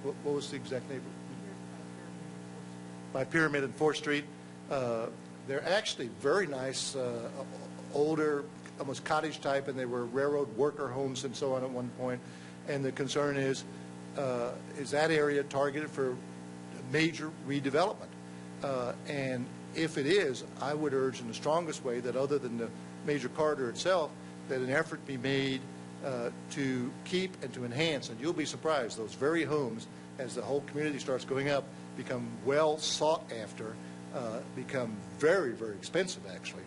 what was the exact neighborhood? By Pyramid and 4th Street. They're actually very nice, older, almost cottage type, and they were railroad worker homes and so on at one point. And the concern is that area targeted for major redevelopment? And if it is, I would urge in the strongest way that other than the major corridor itself, that an effort be made to keep and to enhance, and you'll be surprised, those very homes, as the whole community starts going up, become well sought after, become very, very expensive actually,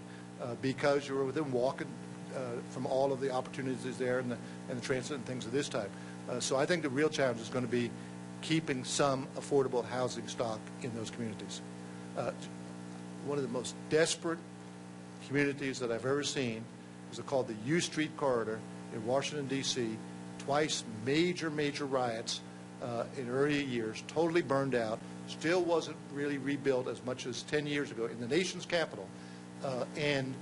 because you're within walking from all of the opportunities there and the transit and things of this type. So I think the real challenge is going to be keeping some affordable housing stock in those communities. One of the most desperate communities that I've ever seen is called the U Street Corridor in Washington, D.C. Twice major riots in earlier years, totally burned out, still wasn't really rebuilt as much as 10 years ago in the nation's capital. And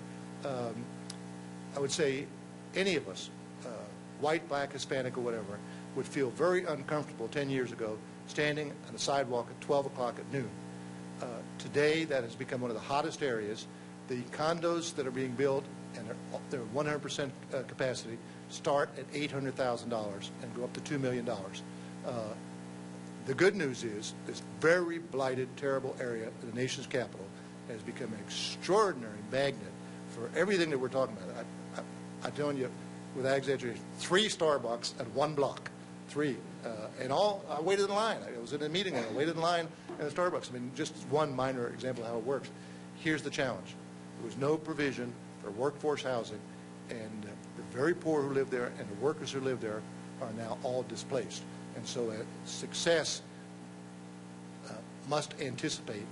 I would say any of us, white, black, Hispanic, or whatever, would feel very uncomfortable 10 years ago standing on a sidewalk at 12 o'clock at noon. Today, that has become one of the hottest areas. The condos that are being built, and they're 100% capacity, start at $800,000 and go up to $2 million. The good news is this very blighted, terrible area of the nation's capital has become an extraordinary magnet for everything that we're talking about. I'm telling you, without exaggeration, 3 Starbucks at 1 block. 3. And all, I waited in line. I was in a meeting and I waited in line at a Starbucks. I mean, just one minor example of how it works. Here's the challenge. There was no provision for workforce housing, and the very poor who live there and the workers who live there are now all displaced. And so success must anticipate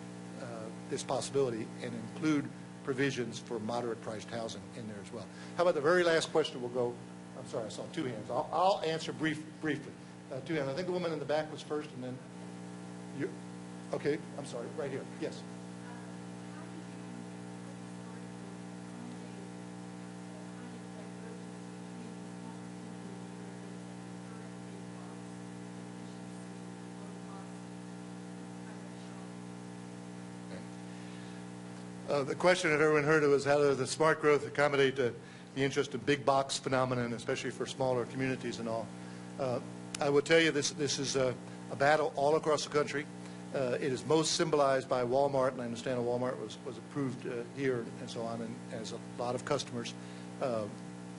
this possibility and include provisions for moderate-priced housing in there as well. How about the very last question? We'll go. I'm sorry, I saw 2 hands. I'll answer briefly. 2 hands. I think the woman in the back was first, and then you. Okay, I'm sorry. Right here. Yes. The question that everyone heard was how does the smart growth accommodate the interest in big box phenomenon, especially for smaller communities and all. I will tell you this is a battle all across the country. It is most symbolized by Walmart, and I understand Walmart was approved here and so on, and has a lot of customers.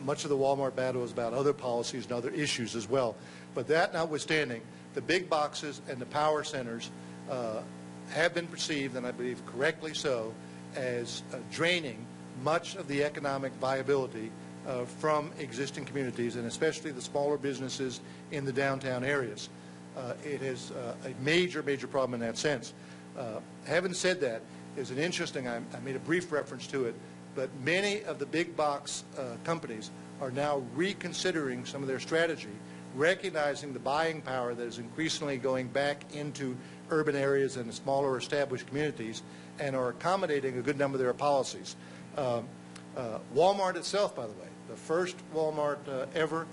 Much of the Walmart battle is about other policies and other issues as well. But that notwithstanding, the big boxes and the power centers have been perceived, and I believe correctly so, as draining much of the economic viability from existing communities, and especially the smaller businesses in the downtown areas. It is a major problem in that sense. Having said that, is an interesting, I made a brief reference to it, but many of the big box companies are now reconsidering some of their strategy, recognizing the buying power that is increasingly going back into urban areas and smaller established communities, and are accommodating a good number of their policies. Walmart itself, by the way, the first Walmart ever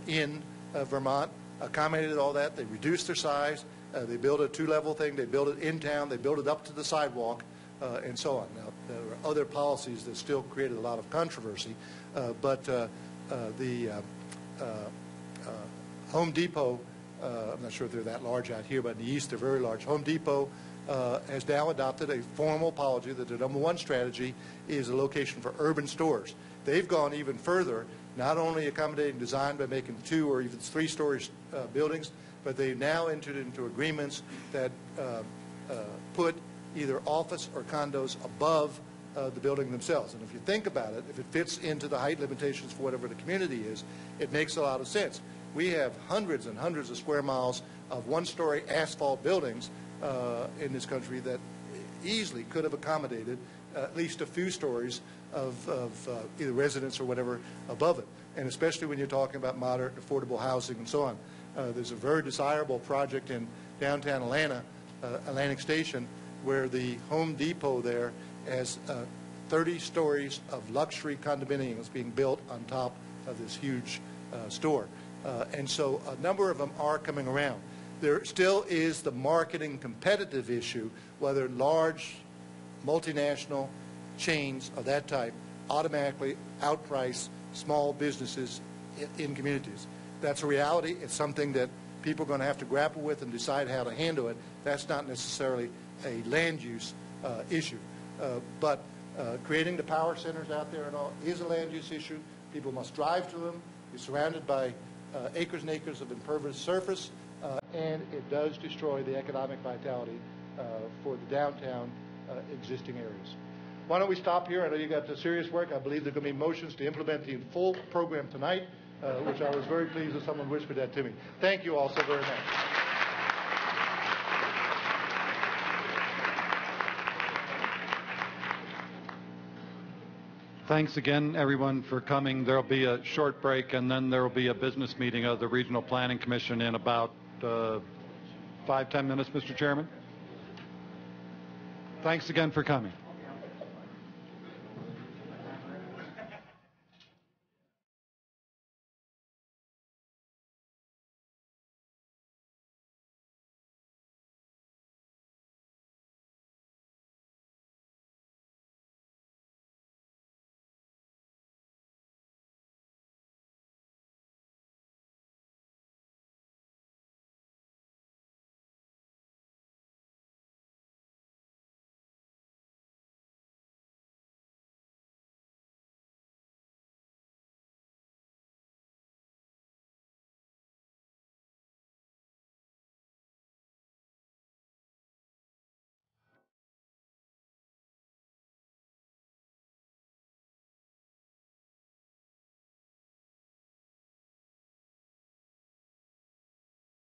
in Vermont, accommodated all that. They reduced their size. They built a 2-level thing. They built it in town. They built it up to the sidewalk, and so on. Now, there are other policies that still created a lot of controversy, but the Home Depot I'm not sure if they're that large out here, but in the east they're very large. Home Depot has now adopted a formal policy that their number one strategy is a location for urban stores. They've gone even further, not only accommodating design by making 2 or even 3-story buildings, but they've now entered into agreements that put either office or condos above the building themselves. And if you think about it, if it fits into the height limitations for whatever the community is, it makes a lot of sense. We have hundreds and hundreds of square miles of 1-story asphalt buildings in this country that easily could have accommodated at least a few stories of either residence or whatever above it. And especially when you're talking about moderate, affordable housing and so on. There's a very desirable project in downtown Atlanta, Atlantic Station, where the Home Depot there has 30 stories of luxury condominiums being built on top of this huge store. And so a number of them are coming around. There still is the marketing competitive issue, whether large multinational chains of that type automatically outprice small businesses in communities. That's a reality. It's something that people are going to have to grapple with and decide how to handle it. That's not necessarily a land use issue. But creating the power centers out there and all is a land use issue. People must drive to them. You're surrounded by acres and acres of impervious surface, and it does destroy the economic vitality for the downtown existing areas. Why don't we stop here? I know you got the serious work. I believe there are going to be motions to implement the full program tonight, which I was very pleased that someone whispered that to me. Thank you all so very much. Thanks again, everyone, for coming. There will be a short break, and then there will be a business meeting of the Regional Planning Commission in about 5-10 minutes, Mr. Chairman. Thanks again for coming.